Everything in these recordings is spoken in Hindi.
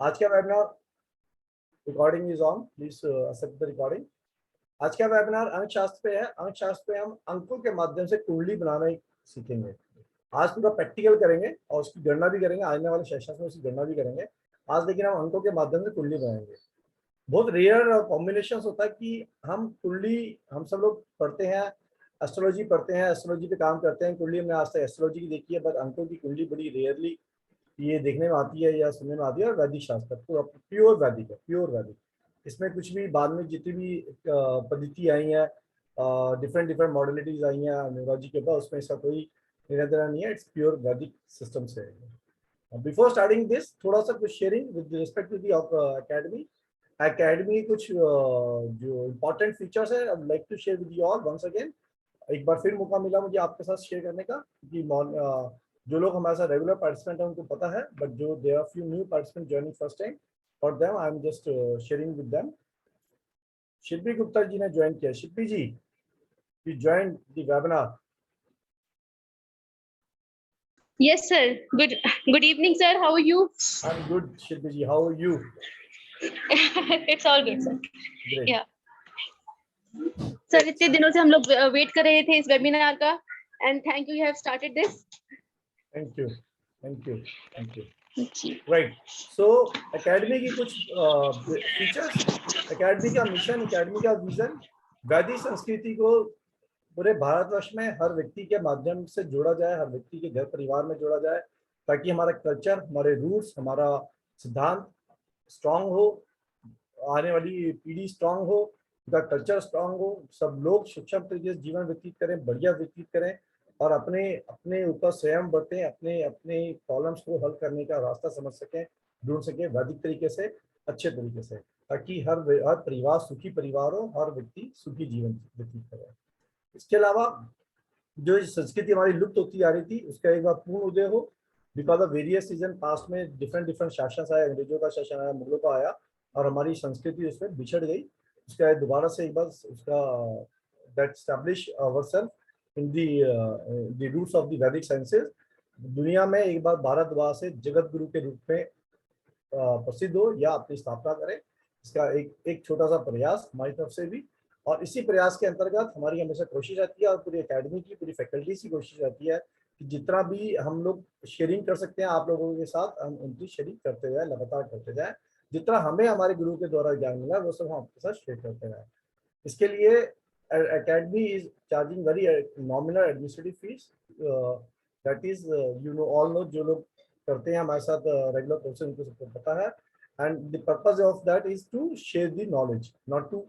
आज का webinar recording is on, please accept the recording. आज का वेबिनार अंक शास्त्र पे है। अंक शास्त्र पे हम अंकों के माध्यम से कुंडली बनाना सीखेंगे। आज पूरा प्रैक्टिकल करेंगे और उसकी गणना भी करेंगे। आने वाले सेशन में उसकी गणना भी करेंगे आज, लेकिन हम अंकों के माध्यम से कुंडली बनाएंगे। बहुत रेयर कॉम्बिनेशन होता है कि हम कुंडली, हम सब लोग पढ़ते हैं, एस्ट्रोलॉजी पढ़ते हैं, एस्ट्रोलॉजी पे काम करते हैं। कुंडली हमने आज तक एस्ट्रोलॉजी की देखी है, बट अंकों की कुंडली बड़ी रेयरली ये देखने में आती है या सुनने में आती है। और वैदिक शास्त्र तो प्योर वैदिक है, प्योर वैदिक। इसमें कुछ भी बाद में जितनी भी पद्धति आई है, डिफरेंट डिफरेंट मॉडलिटीज आई हैं न्यूरोलॉजी के ऊपर, उसमें इसका कोई निरंतर नहीं है। इट्स प्योर वैदिक सिस्टम से है। बिफोर स्टार्टिंग दिस, थोड़ा सा कुछ sharing with respect to the academy. Academy कुछ जो इम्पोर्टेंट फीचर्स है, I would like to share with you all once again. एक बार फिर मौका मिला मुझे आपके साथ शेयर करने का, क्योंकि जो लोग हमारे साथ रेगुलर पार्टिसिपेंट हैं उनको पता है, बट जो there are few new participant joining first time, for them I am just sharing with them. Shilpi Gupta ji ने ज्वाइन किया। Shilpi ji, you join the webinar. Yes, sir. Good evening, sir. How are you? I'm good, Shilpi ji. How are you? It's all good, sir. Great. Yeah. Sir, इतने दिनों से हम लोग वेट कर रहे थे इस वेबिनार का, and thank you have started this. Thank you. Thank you. Thank you. Ji. Right. So, academy की कुछ फीचर्स, academy का मिशन, academy का विजन, वैदिक संस्कृति को पूरे भारतवर्ष में हर व्यक्ति के माध्यम से जोड़ा जाए, हर व्यक्ति के घर परिवार में जोड़ा जाए, ताकि हमारा कल्चर, हमारे रूट्स, हमारा सिद्धांत स्ट्रांग हो, आने वाली पीढ़ी स्ट्रांग हो, उनका कल्चर स्ट्रांग हो, सब लोग सूक्ष्म तरीके से जीवन व्यतीत करें, बढ़िया व्यतीत करें और अपने अपने ऊपर स्वयं बरतें, अपने अपने प्रॉब्लम्स को हल करने का रास्ता समझ सकें, ढूंढ सकें वैदिक तरीके से, अच्छे तरीके से, ताकि हर परिवार सुखी परिवार हो, हर व्यक्ति सुखी जीवन व्यतीत करे। इसके अलावा जो संस्कृति हमारी लुप्त होती जा रही थी, उसका एक बार पूर्ण उदय हो। Because of various season past में डिफरेंट डिफरेंट शासन आए, अंग्रेजों का शासन आया, मुगलों का आया, और हमारी संस्कृति उसमें बिछड़ गई। उसका दोबारा से एक बार उसका that establish ourself in the roots of the Vedic sciences. दुनिया में एक बार भारत दोबारा से जगत गुरु के रूप में प्रसिद्ध हो या अपनी स्थापना करें। इसका एक छोटा सा प्रयास हमारी तरफ से भी, और इसी प्रयास के अंतर्गत हमारी हमेशा कोशिश रहती है और पूरी एकेडमी की, पूरी फैकल्टीज की कोशिश रहती है कि जितना भी हम लोग शेयरिंग कर सकते हैं आप लोगों के साथ, हम उनकी शेयरिंग करते जाए, लगातार करते जाए। जितना हमें हमारे गुरु के द्वारा ज्ञान मिला वो सब हम आपके साथ शेयर करते रहे। इसके लिए academy is charging very nominal administrative fees, that is you know all know, जो लोग करते हैं हमारे साथ रेगुलर कोर्सेज उनको सबको पता है। And the purpose of that is to share the knowledge, not to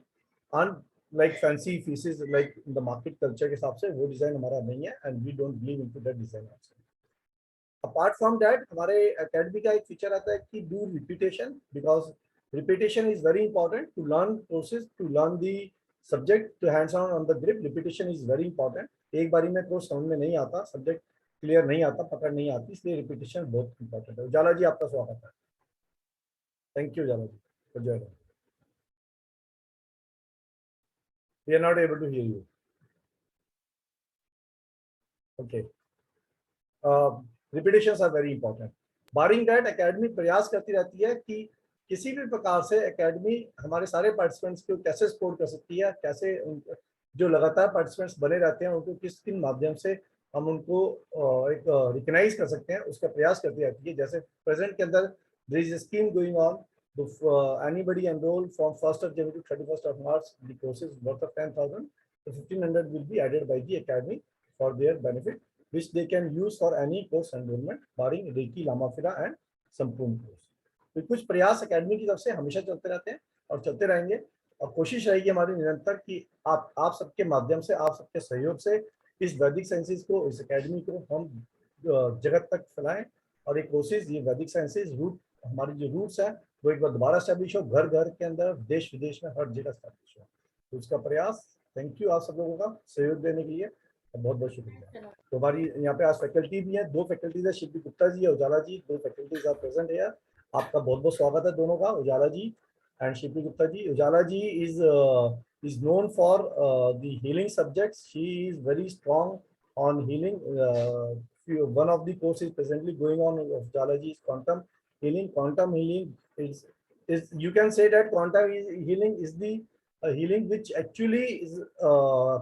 earn like fancy fees like in the market culture के हिसाब से। वो डिजाइन हमारा नहीं है and we don't believe into that design also. Apart from that, हमारे एकेडमी का एक फीचर आता है कि do repetition, because repetition is very important to learn courses, to learn the subject, to hands on the grip. Repetition is very important. एक बारी में कोर्स समझ में नहीं आता, सब्जेक्ट क्लियर नहीं आता, पकड़ नहीं आती, इसलिए रिपीटेशन बहुत इंपॉर्टेंट है। उजाला जी, आपका स्वागत है। Thank you Ujala ji for joining. We are not able to hear you. Okay. Repetitions are very important. Barring that, academy प्रयास करती रहती है कि किसी भी प्रकार से academy हमारे सारे participants को कैसे सपोर्ट कर सकती है, कैसे जो लगातार participants बने रहते हैं उनको किस किन माध्यम से हम उनको एक रिकग्नाइज कर सकते हैं, उसका प्रयास करती रहती है। जैसे प्रेजेंट के अंदर there is a scheme going on. If anybody enroll from 1st of January to 31st of March, the courses worth of 10,000, so 1,500 will be added by the academy for their benefit, which they can use for any course enrollment, barring Reiki, Lamafira and संपूर्ण कोर्स। तो कुछ प्रयास एकेडमी की तरफ से हमेशा चलते रहते हैं और चलते रहेंगे, और कोशिश रहेगी हमारी निरंतर कि आप सबके माध्यम से, आप सबके सहयोग से इस वैदिक साइंसेज को, इस एकेडमी को हम जगत तक फैलाएं, और एक कोशिश ये वैदिक साइंसेज रूट, हमारी जो रूट्स है वो एक बार दोबारा स्टैब्लिश हो, घर घर के अंदर, देश विदेश में, हर जगह स्टैब्लिश हो। तो उसका प्रयास, थैंक यू आप सब लोगों का सहयोग देने के लिए, बहुत बहुत शुक्रिया। तो हमारी यहाँ पे आज फैकल्टी भी है, दो फैकल्टीज है, शिल्पी गुप्ता जी और उजाला जी, दो फैकल्टीज आर प्रेजेंट है। आपका बहुत बहुत स्वागत है दोनों का, Ujala ji and Shilpi Gupta ji. Ujala ji is known for the healing subjects. She is very strong on healing. One of the courses presently going on of Ujala ji is quantum healing. Quantum healing is you can say that quantum healing is the healing which actually is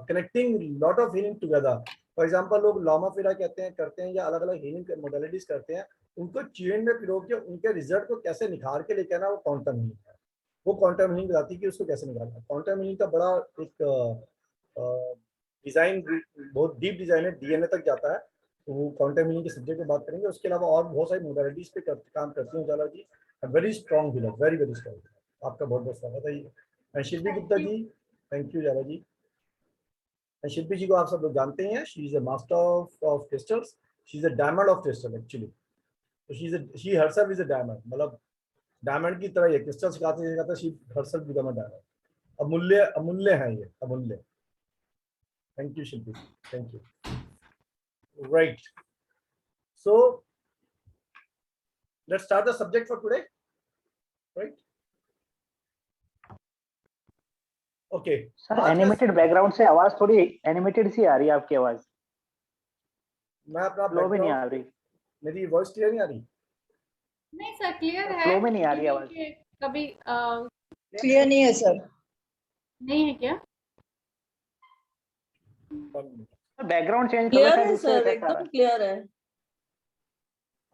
connecting lot of healing together. For example, लोग लामा फिरा कहते हैं, करते हैं, या अलग अलग हीलिंग मोडेलिटीज करते हैं, उनको चेन में पिरो के उनके रिजल्ट को कैसे निखार के लेके आना, वो क्वांटम हीलिंग है। वो क्वांटम हीलिंग बताती है कि उसको कैसे निकालना है। क्वांटम हीलिंग का बड़ा एक डिजाइन, बहुत डीप डिजाइन है, डीएनए तक जाता है। तो वो क्वांटम हीलिंग के सब्जेक्ट पे बात करेंगे। उसके अलावा और बहुत सारी मोडेलिटीज पे काम करती हैं Ujala ji. Very strong healer, very very strong. आपका बहुत बहुत स्वागत है। Shilpi Gupta ji, thank you Ujala ji. शिल्पी जी को आप सब लोग जानते हैं, she is a master of crystals, she is a diamond of crystal actually. तो she herself is a diamond, मतलब डायमंड की तरह ये क्रिस्टल सिखाते सिखाते she herself become a diamond. अमूल्य अमूल्य है ये, अमूल्य। Thank you Shilpi, thank you. Right, so let's start the subject for today, right? Okay. Sir animated background से आवाज थोड़ी एनिमेटेड सी आ रही है आपकी आवाज। मैं अपना फ्लो में नहीं आ रही। मेरी वॉइस क्लियर नहीं आ रही? नहीं सर, क्लियर है। फ्लो में नहीं आ रही आवाज। कभी क्लियर नहीं है सर। नहीं है क्या? बैकग्राउंड चेंज करो, क्लियर शायद है उससे सर, इफेक्ट आ रहा एकदम है। क्लियर है।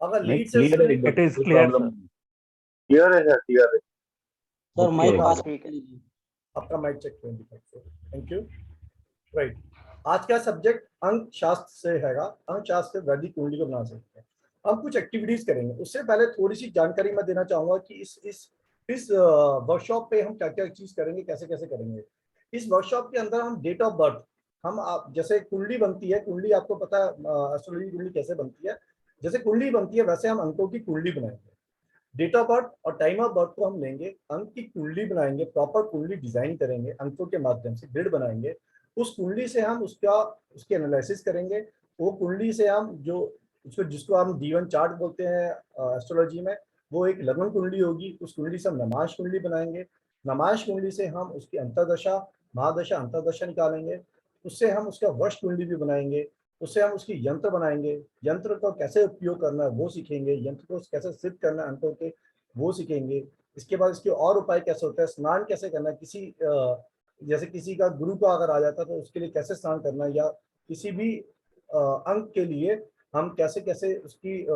अगर लीड से It is clear, sir. Clear है सर, क्लियर है। Sir Okay. माइक हाँ, पास ठीक है। कीजिए। आपका माइक चेक करें। Thank you. राइट, आज का सब्जेक्ट अंक शास्त्र से हैगा। अंक शास्त्र से वैदिक कुंडली को बना सकते हैं। हम कुछ एक्टिविटीज करेंगे। उससे पहले थोड़ी सी जानकारी मैं देना चाहूंगा कि इस वर्कशॉप पे हम क्या क्या चीज करेंगे, कैसे कैसे करेंगे। इस वर्कशॉप के अंदर हम डेट ऑफ बर्थ, जैसे कुंडली बनती है, कुंडली आपको पता है एस्ट्रोलॉजी कुंडली कैसे बनती है, जैसे कुंडली बनती है वैसे हम अंकों की कुंडली बनाएंगे। डेट ऑफ बर्थ और टाइम ऑफ बर्थ को हम लेंगे, अंक की कुंडली बनाएंगे, प्रॉपर कुंडली डिजाइन करेंगे, अंकों के माध्यम से ग्रिड बनाएंगे। उस कुंडली से हम उसके एनालिसिस करेंगे। वो कुंडली से हम जिसको हम D1 चार्ट बोलते हैं एस्ट्रोलॉजी में, वो एक लग्न कुंडली होगी। उस कुंडली से हम नमाज कुंडली बनाएंगे। नमाज कुंडली से हम उसकी अंतर्दशा, महादशा, अंतर्दशा निकालेंगे। उससे हम उसका वर्ष कुंडली भी बनाएंगे। उससे हम उसकी यंत्र बनाएंगे, यंत्र को कैसे उपयोग करना है वो सीखेंगे, यंत्र को कैसे सिद्ध करना है अंकों के वो सीखेंगे। इसके बाद इसके और उपाय कैसे होता है, स्नान कैसे करना है, जैसे किसी का गुरु का अगर आ जाता है तो उसके लिए कैसे स्नान करना है, या किसी भी अंक के लिए हम कैसे कैसे उसकी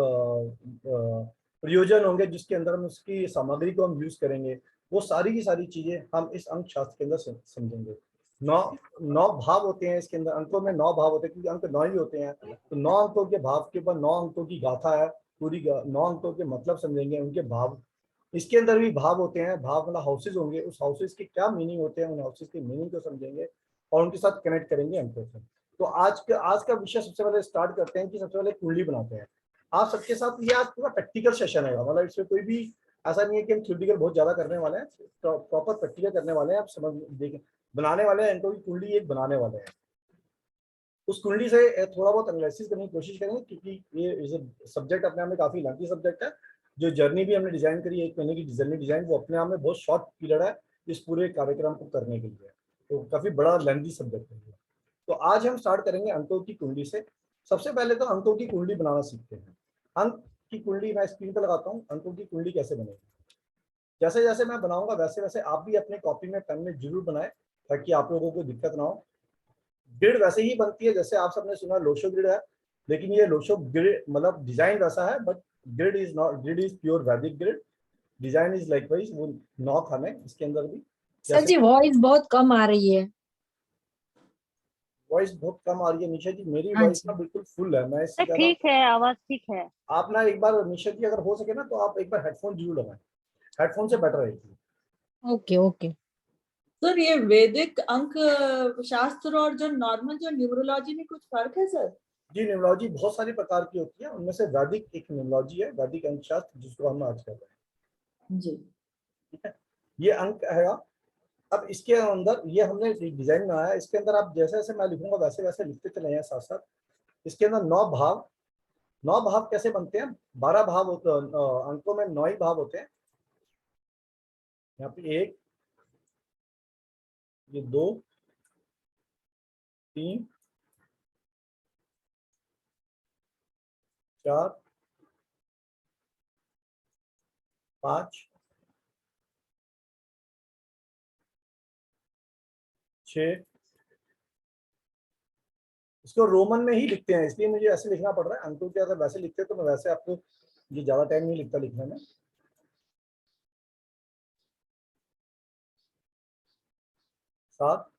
प्रयोजन होंगे जिसके अंदर हम उसकी सामग्री को हम यूज करेंगे, वो सारी की सारी चीजें हम इस अंक शास्त्र के अंदर समझेंगे। 9 भाव होते हैं इसके अंदर, अंकों में 9 भाव होते हैं क्योंकि अंक 9 ही होते हैं। तो 9 अंकों के भाव के ऊपर 9 अंकों की गाथा है, पूरी 9 अंकों के मतलब समझेंगे, उनके भाव। इसके अंदर भी भाव होते हैं, भाव मतलब हाउसेज होंगे, उस हाउसेज के क्या मीनिंग होते हैं, उन हाउसेज के मीनिंग को समझेंगे और उनके साथ कनेक्ट करेंगे अंकों से। तो आज का विषय सबसे पहले स्टार्ट करते हैं कि सबसे पहले कुंडली बनाते हैं आप सबके साथ। ये आज पूरा प्रैक्टिकल सेशन है, मतलब इसमें कोई भी ऐसा नहीं है कि हम थ्योरेटिकल बहुत ज्यादा करने वाले हैं, प्रॉपर प्रैक्टिकल करने वाले हैं। आप समझ देखें, बनाने वाले हैं इनको की कुंडली एक बनाने वाले हैं। उस कुंडली से थोड़ा बहुत एनालिसिस करने की कोशिश करेंगे क्योंकि ये सब्जेक्ट अपने आप में काफी लंबी सब्जेक्ट है। जो जर्नी भी हमने डिजाइन करी है, 1 महीने की जर्नी डिजाइन, वो अपने आप में बहुत शॉर्ट पीरियड है इस पूरे कार्यक्रम को करने के लिए। तो काफी बड़ा लेंथी सब्जेक्ट है। तो आज हम स्टार्ट करेंगे अंकों की कुंडली से। सबसे पहले तो अंकों की कुंडली बनाना सीखते हैं। अंक की कुंडली मैं स्क्रीन पर लगाता हूँ। अंकों की कुंडली कैसे बनेगी, जैसे जैसे मैं बनाऊंगा वैसे वैसे आप भी अपने कॉपी में पेन में जरूर बनाएं ताकि आप लोगों को दिक्कत ना हो। ग्रिड वैसे ही बनती है जैसे आप सबने सुना लोशो ग्रिड है, लेकिन ये लोशो ग्रिड मतलब डिजाइन वैसा है, but grid is not, grid is pure वैदिक ग्रिड। डिजाइन इज लाइकवाइज वो 9 खाने इसके अंदर भी। सर जी वॉइस बहुत कम आ रही है। वॉइस बहुत कम आ रही है निशा जी, मेरी हाँ वॉइस जी। ना बिल्कुल फुल है। मैं इससे सर ठीक है, आवाज ठीक है। आप ना एक बार निशा जी अगर हो सके ना तो आप एक बार हेडफोन जरूर लगाएं, हेडफोन से बेटर रहेगी। Okay okay. सर ये वैदिक अंक शास्त्र और जो नॉर्मल जो न्यूमरोलॉजी में कुछ फर्क है सर? जी, न्यूमरोलॉजी बहुत सारी प्रकार की होती है, उनमें से वैदिक एक न्यूमरोलॉजी है, वैदिक अंक शास्त्र, जिसको हम आज कर रहे हैं। जी ठीक है, ये अंक है। अब इसके अंदर ये हमने डिजाइन बनाया है, इसके अंदर आप जैसे जैसे मैं लिखूंगा वैसे वैसे लिखते चले हैं साथ साथ। इसके अंदर 9 भाव, 9 भाव कैसे बनते हैं, 12 भाव होते हैं अंकों में, 9 ही भाव होते हैं। यहाँ पे 1, ये 2, 3, 4, 5, 6। इसको रोमन में ही लिखते हैं, इसलिए मुझे ऐसे लिखना पड़ रहा है। अंकों के अगर वैसे लिखते तो मैं वैसे आपको ये ज्यादा टाइम नहीं लिखता लिखने में। 7,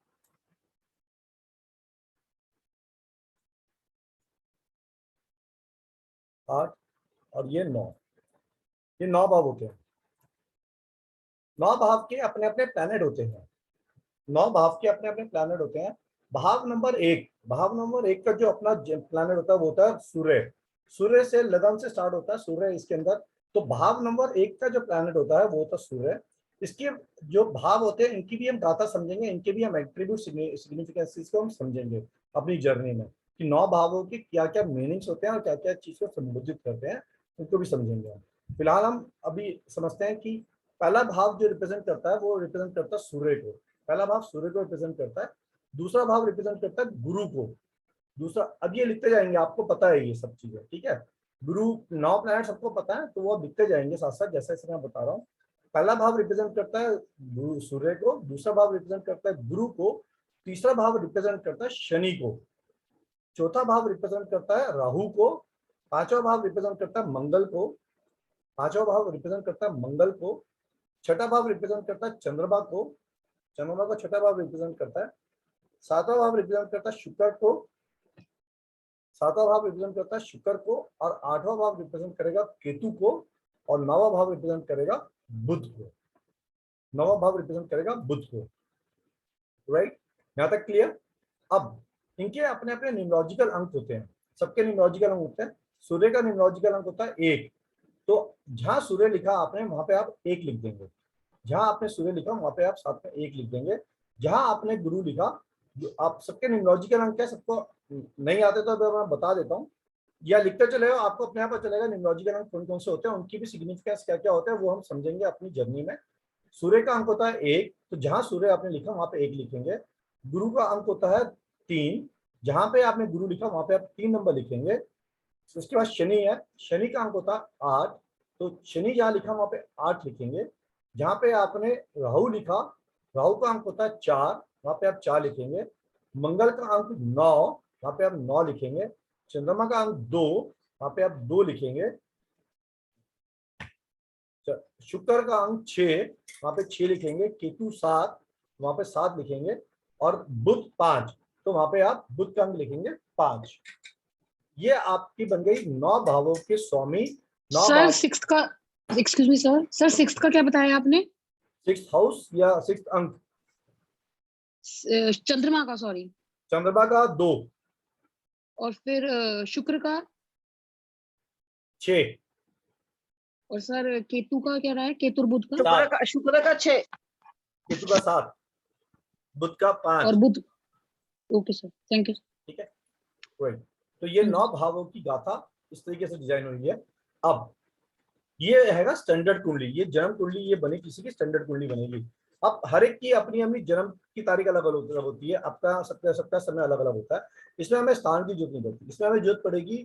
8 और ये 9। ये 9 भाव होते हैं। 9 भाव के अपने अपने प्लैनेट होते हैं। 9 भाव के अपने अपने प्लैनेट होते हैं। भाव नंबर 1 का जो अपना प्लैनेट होता है वो होता है सूर्य। सूर्य से लगन से स्टार्ट होता है, सूर्य इसके अंदर। तो भाव नंबर 1 का जो प्लैनेट होता है वो होता है सूर्य। इसके जो भाव होते हैं इनकी भी हम गाथा समझेंगे, इनके भी हम एट्रीब्यूट सिग्निफिकेंसेस को हम समझेंगे अपनी जर्नी में, कि 9 भावों के क्या क्या मीनिंग्स होते हैं और क्या क्या चीज को संबोधित करते हैं, उनको भी समझेंगे हम। फिलहाल हम अभी समझते हैं कि पहला भाव जो रिप्रेजेंट करता है वो रिप्रेजेंट करता है सूर्य को। पहला भाव सूर्य को रिप्रेजेंट करता है। दूसरा भाव रिप्रेजेंट करता है गुरु को। दूसरा, अब ये लिखते जाएंगे, आपको पता है ये सब चीजें, ठीक है। गुरु 9 प्लैनेट सबको पता है, तो वो लिखते जाएंगे साथ साथ जैसे जैसे मैं बता रहा हूँ। पहला भाव रिप्रेजेंट करता है सूर्य को, दूसरा भाव रिप्रेजेंट करता है गुरु को, तीसरा भाव रिप्रेजेंट करता है शनि को, चौथा भाव रिप्रेजेंट करता है राहु को, पांचवा भाव रिप्रेजेंट करता है मंगल को, पांचवा भाव रिप्रेजेंट करता है मंगल को, छठा भाव रिप्रेजेंट करता है चंद्रमा को, चंद्रमा का छठा भाव रिप्रेजेंट करता है, सातवां भाव रिप्रेजेंट करता है शुक्र को, सातवां भाव रिप्रेजेंट करता है शुक्र को, और आठवां भाव रिप्रेजेंट करेगा केतु को, और नौवां भाव रिप्रेजेंट करेगा बुध को। नौवां भाव रिप्रेजेंट करेगा बुध को। राइट, यहां तक क्लियर। अब इनके अपने अपने न्यूमरोलॉजिकल अंक होते हैं, सबके न्यूमरोलॉजिकल अंक होते हैं। सूर्य का न्यूमरोलॉजिकल अंक होता है 1। तो जहां सूर्य लिखा आपने वहां पे आप 1 लिख देंगे, जहां आपने सूर्य लिखा वहां पे आप साथ में 1 लिख देंगे। जहां आपने गुरु लिखा, जो आप सबके न्यूमरोलॉजिकल अंक है, सबको नहीं आते तो अगर मैं बता देता हूँ या लिखते चलेगा, आपको अपने आप पता चलेगा न्यूमरोलॉजिकल अंक कौन कौन से होते हैं, उनकी भी सिग्निफिकेंस क्या क्या होता है वो हम समझेंगे अपनी जर्नी में। सूर्य का अंक होता है 1, तो जहां सूर्य आपने लिखा वहां पे 1 लिखेंगे। गुरु का अंक होता है 3, जहां पे आपने गुरु लिखा वहां पे आप 3 नंबर लिखेंगे। उसके बाद शनि है, शनि का अंक होता है 8, तो शनि जहां लिखा वहां पे 8 लिखेंगे। जहां पे आपने राहु लिखा, राहु का अंक होता है 4, वहां पे आप 4 लिखेंगे। मंगल का अंक 9, वहां पे आप 9 लिखेंगे। चंद्रमा का अंक 2, वहां पे आप 2 लिखेंगे। शुक्र का अंक 6, वहां पे 6 लिखेंगे। केतु 7, वहां पे 7 लिखेंगे। और बुध 5, तो वहां पे आप बुध का अंक लिखेंगे 5। ये आपकी बन गई 9 भावों के स्वामी। 9 सर भाव, 6th का, एक्सक्यूज मी सर 6th का क्या बताया आपने? 6th हाउस या 6th अंक, चंद्रमा का, सॉरी। चंद्रमा का 2, और फिर शुक्र का, 6, और सर केतु का क्या रहा है? केतु और बुध का, शुक्र का 6, केतु का 7, बुध का 5। और Budh. Okay sir, thank you. ठीक है, राइट। तो ये 9 भावों की गाथा इस तरीके से डिजाइन हुई है। अब ये हैगा स्टैंडर्ड कुंडली, ये जन्म कुंडली, ये बनी किसी की स्टैंडर्ड कुंडली बनेगी। अब हर एक की अपनी अपनी जन्म की तारीख अलग अलग होती है, आपका सबका समय अलग अलग होता है। इसमें हमें स्थान की जरूरत नहीं पड़ती, इसमें हमें जरूरत पड़ेगी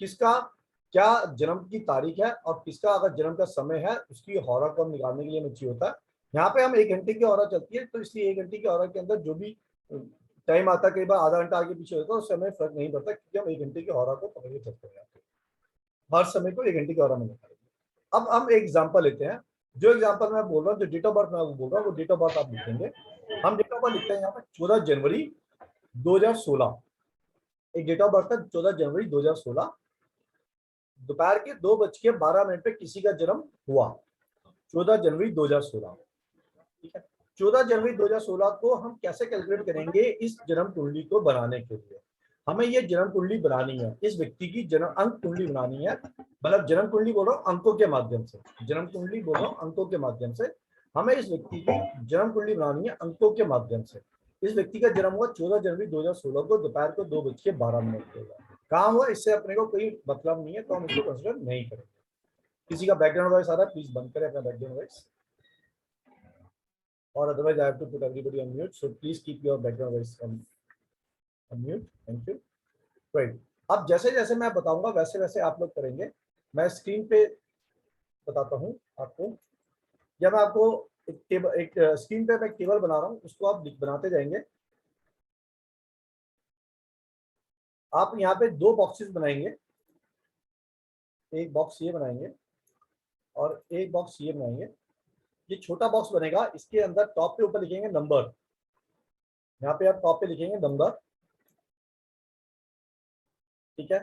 किसका क्या जन्म की तारीख है और किसका अगर जन्म का समय है, उसकी हौरा को हम निकालने के लिए हमें चाहिए होता है। यहाँ पे हम 1 घंटे की हौरा चलती है, तो इसलिए 1 घंटे की हौरा के अंदर जो भी टाइम आता है, कई बार आधा घंटा आगे पीछे होता है, उससे हमें फर्क नहीं पड़ता, क्योंकि हम 1 घंटे की हौरा को पकड़ के चलते हैं। हर समय को 1 घंटे की हौरा में निकालेंगे। अब हम एक एग्जांपल लेते हैं। जो एग्जांपल मैं बोल रहा हूँ, जो डेट ऑफ बर्थ मैं बोल रहा हूँ, वो डेट ऑफ बर्थ आप लिखेंगे। हम डेट ऑफ बर्थ लिखते हैं यहाँ पे 14 जनवरी 2016। एक डेट ऑफ बर्थ है 14 जनवरी 2016, दोपहर के 2:12 पे किसी का जन्म हुआ, 14 जनवरी 2016। ठीक है, 14 जनवरी 2016 को हम कैसे कैलकुलेट करेंगे इस जन्म कुंडली को बनाने के लिए? हमें ये जन्म कुंडली बनानी है, इस व्यक्ति की जन्म अंक कुंडली बनानी है। मतलब जन्म कुंडली बोल रहा हूँ अंकों के माध्यम से, जन्म कुंडली बोल रहा हूँ अंकों के माध्यम से। हमें इस व्यक्ति की जन्म कुंडली बनानी है अंकों के माध्यम से। इस व्यक्ति का जन्म हुआ 14 जनवरी 2016 को दोपहर को 2:12 पे। कहाँ हुआ, इससे अपने को कोई मतलब नहीं है, तो हम इसको कंसिडर नहीं करेंगे। किसी का बैकग्राउंड वॉइस आ रहा है, प्लीज बंद करें अपना background voice, or otherwise I have to put everybody on mute, so please keep your background voice on mute. Thank you. Right. अब जैसे जैसे मैं बताऊंगा वैसे वैसे आप लोग करेंगे। मैं स्क्रीन पे बताता हूं आपको, या मैं आपको एक टेबल, एक स्क्रीन पे मैं एक टेबल बना रहा हूं, उसको आप बनाते जाएंगे। आप यहाँ पे दो बॉक्सेस बनाएंगे, एक बॉक्स ये बनाएंगे और एक बॉक्स ये बनाएंगे। ये छोटा बॉक्स बनेगा, इसके अंदर टॉप पे ऊपर लिखेंगे नंबर, यहाँ पे आप टॉप पे लिखेंगे नंबर, ठीक है।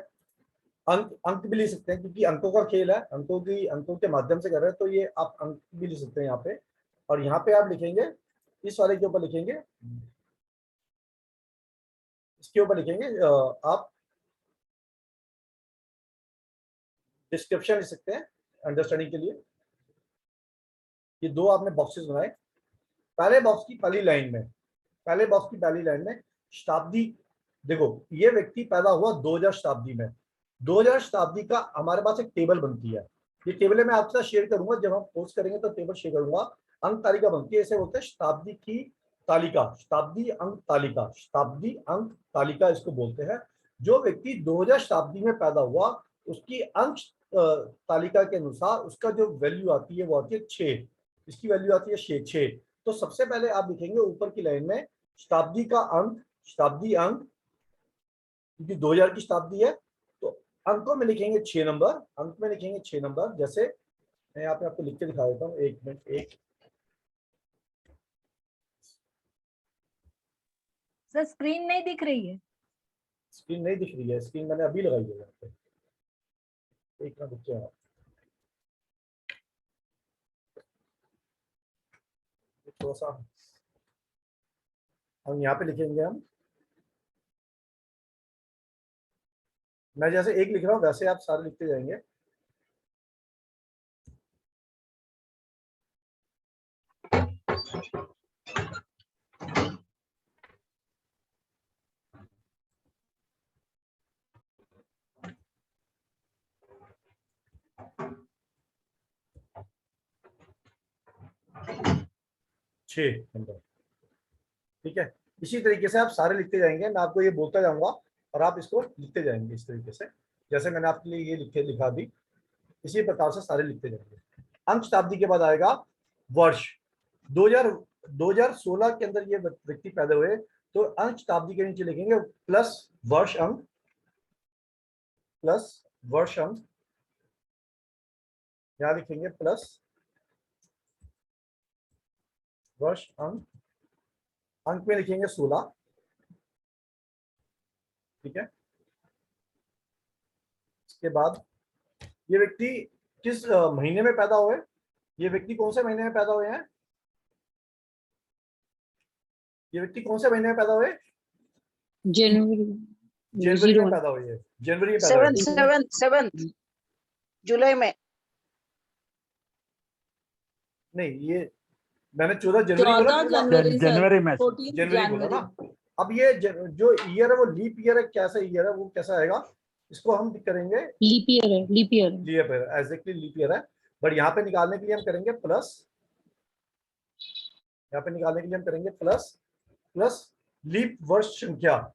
अंक, अंक भी लिख सकते हैं क्योंकि अंकों का खेल है, अंकों के माध्यम से कर रहे हैं, तो ये आप अंक भी लिख सकते हैं यहाँ पे। और यहाँ पे आप लिखेंगे, इस वाले के ऊपर लिखेंगे, इसके ऊपर लिखेंगे आप डिस्क्रिप्शन लिख सकते हैं अंडरस्टैंडिंग के लिए। ये दो आपने बॉक्सेस बनाए। पहले बॉक्स की पहली लाइन में, पहले बॉक्स की पहली लाइन में शताब्दी, देखो ये व्यक्ति पैदा हुआ 2000 शताब्दी में। 2000 शताब्दी का हमारे पास एक टेबल बनती है, ये टेबल मैं आपके साथ शेयर करूंगा, जब हम पोस्ट करेंगे तो टेबल शेयर करूंगा। अंक तालिका बनती है, इसे बोलते हैं शताब्दी की तालिका, शताब्दी अंक तालिका, शताब्दी अंक तालिका इसको बोलते हैं। जो व्यक्ति 2000 शताब्दी में पैदा हुआ, उसकी अंक तालिका के अनुसार उसका जो वैल्यू आती है वो आती है 6, इसकी वैल्यू आती है 6। तो सबसे पहले आप लिखेंगे ऊपर की लाइन में शताब्दी का अंक, शताब्दी अंक, क्योंकि 2000 की शताब्दी है तो अंकों में लिखेंगे 6 नंबर, अंक में लिखेंगे 6 नंबर। जैसे मैं यहाँ पे आपको लिख के दिखा देता हूँ, एक मिनट, एक सर स्क्रीन नहीं दिख रही है। स्क्रीन नहीं दिख रही है, स्क्रीन मैंने अभी लगाई है यहाँ पे, एक मिनट रुकिए आप, थोड़ा सा हम यहाँ पे लिखेंगे। हम मैं जैसे एक लिख रहा हूँ वैसे आप सारे लिखते जाएंगे। छह नंबर, ठीक है। इसी तरीके से आप सारे लिखते जाएंगे, मैं आपको ये बोलता जाऊंगा और आप इसको लिखते जाएंगे इस तरीके से, जैसे मैंने आपके लिए ये लिखा दी, इसी प्रकार से सारे लिखते जाएंगे। अंक शताब्दी के बाद आएगा वर्ष। 2016 के अंदर ये व्यक्ति पैदा हुए, तो अंक शताब्दी के नीचे लिखेंगे प्लस वर्ष अंक, प्लस वर्ष अंक, यहां लिखेंगे प्लस वर्ष अंक, अंक में लिखेंगे 16, ठीक है। इसके बाद ये व्यक्ति किस महीने में पैदा हुए, ये व्यक्ति कौन से महीने में पैदा हुए हैं, ये व्यक्ति कौन से महीने में पैदा हुए, जनवरी में पैदा हुए, जनवरी में पैदा हुए। 7th जुलाई में नहीं, ये मैंने 14 जनवरी बोला, 14 जनवरी में 14 जनवरी बोला ना। जनवरी अब ये जो ईयर है वो लीप ईयर है, कैसा ईयर है वो कैसा आएगा, इसको हम करेंगे लीप ईयर है, लीप ईयर है। Leap year, exactly leap year है। बट यहाँ पे निकालने के लिए हम करेंगे प्लस, यहाँ पे निकालने के लिए हम करेंगे प्लस, प्लस लीप वर्ष संख्या,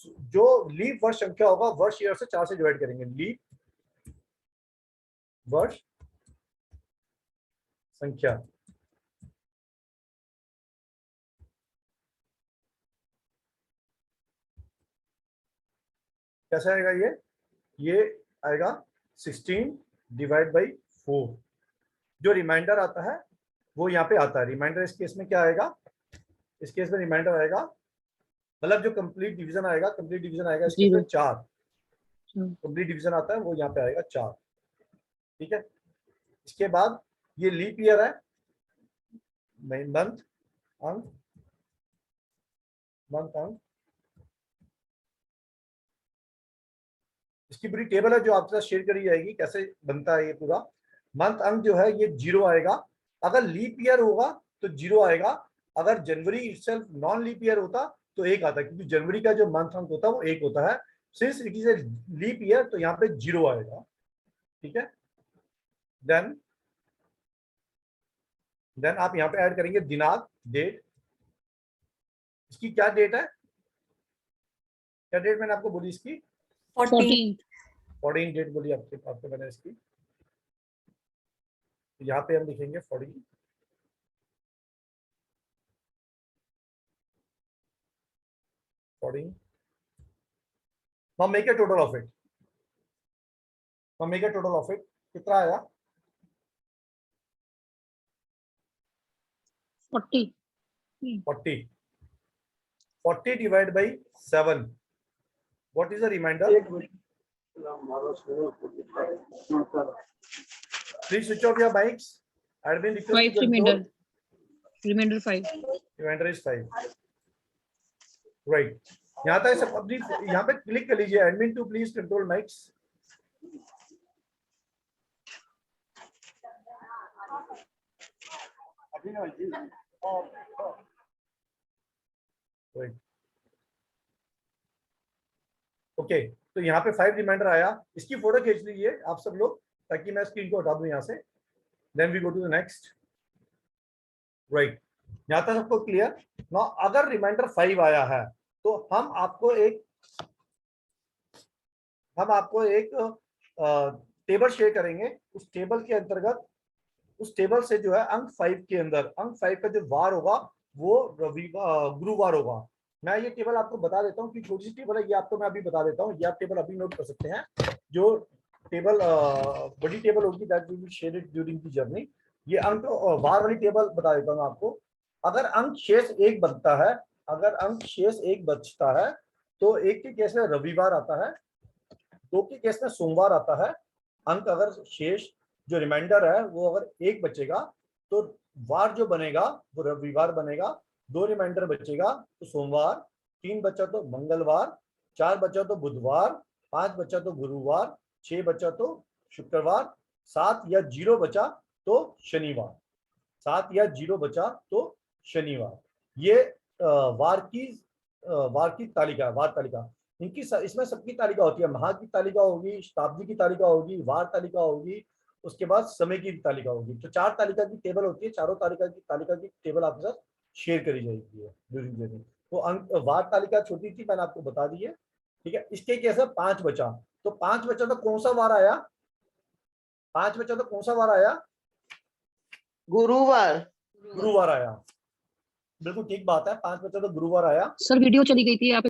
जो लीप वर्ष संख्या होगा वर्ष ईयर से 4 से डिवाइड करेंगे, लीप वर्ष संख्या, कैसा आएगा ये आएगा 16 डिवाइड बाई 4। जो रिमाइंडर आता है वो यहाँ पे आता है, रिमाइंडर इस केस में क्या आएगा, इस केस में रिमाइंडर आएगा, मतलब जो कंप्लीट डिवीजन आएगा, कंप्लीट डिवीजन आएगा इस केस में 4, कंप्लीट डिवीजन आता है वो यहाँ पे आएगा 4, ठीक है। इसके बाद ये लीप ईयर है, मंथ अंक, मंथ अंक, इसकी पूरी टेबल है जो आपके साथ शेयर करी जाएगी, कैसे बनता है ये पूरा। मंथ अंक जो है ये 0 आएगा, अगर लीप ईयर होगा तो 0 आएगा, अगर जनवरी इटसेल्फ नॉन लीप ईयर होता तो 1 आता, क्योंकि जनवरी का जो मंथ अंक होता है वो 1 होता है। Since it is a leap year तो यहाँ पे 0 आएगा, ठीक है। देन आप यहाँ पे ऐड करेंगे दिनांक, डेट, इसकी क्या डेट है, क्या डेट मैंने आपको बोली इसकी, 14 डेट बोली आपको मैंने इसकी, यहाँ पे हम लिखेंगे 14, Now make a total of it. Now make a total of it. कितना आया? 40. 40. 40 divided by 7. What is the remainder? Please switch off your mics. Admin request 5 to remainder. control. Remainder 5. Remainder is 5. Right. यहाँ तक सब अपनी यहाँ पे क्लिक कर लीजिए. Admin to please control mics. Right. Okay, तो यहाँ पे 5 रिमाइंडर आया. इसकी फोटो खींच लीजिए आप सब लोग, ताकि मैं स्क्रीन को हटा दूं यहाँ से. Then we go to the next. Right, यहाँ तक सबको क्लियर ना? अगर रिमाइंडर 5 आया है तो हम आपको एक टेबल शेयर करेंगे. उस टेबल के अंतर्गत, उस टेबल से जो है अंक 5 के अंदर, अंक 5 का जो वार होगा वो गुरुवार होगा. मैं ये टेबल आपको बता देता हूँ कि छोटी सी टेबल है, ये आपको मैं अभी बता देता हूँ. ये आप टेबल अभी नोट कर सकते हैं. जो टेबल बड़ी टेबल होगी that will be shared during the journey. ये अंक वार वाली टेबल बता देता हूँ आपको. अगर अंक शेष 1 बनता है, अगर अंक शेष 1 बचता है तो 1 के केस में रविवार आता है, 2 के केस में सोमवार आता है. अंक अगर शेष जो रिमाइंडर है वो अगर 1 बचेगा तो वार जो बनेगा वो रविवार बनेगा. 2 रिमाइंडर बचेगा तो सोमवार, 3 बचा तो मंगलवार, 4 बचा तो बुधवार, 5 बचा तो गुरुवार, 6 बचा तो शुक्रवार, 7 या 0 बचा तो शनिवार. 7 या 0 बचा तो शनिवार. ये वार की तालिका, वार तालिका. इनकी इसमें सबकी तालिका होती है. माह की तालिका होगी, शताब्दी की तालिका होगी, वार तालिका होगी, उसके बाद समय की तालिका होगी. तो 4 तालिका की टेबल होती है. चारों तालिका की टेबल आपके साथ शेयर करी जाएगी ड्यूरिंग जर्नी. तो अंक वार तालिका छोटी थी, मैंने आपको बता दी है. ठीक है, इसके कैसे 5 बचा, तो 5 बचा तो कौन सा वार आया? 5 बचा तो कौन सा वार आया? गुरुवार. गुरुवार आया. बिल्कुल ठीक बात है, 5 बचा तो गुरुवार आया. सर वीडियो चली गई थी, आप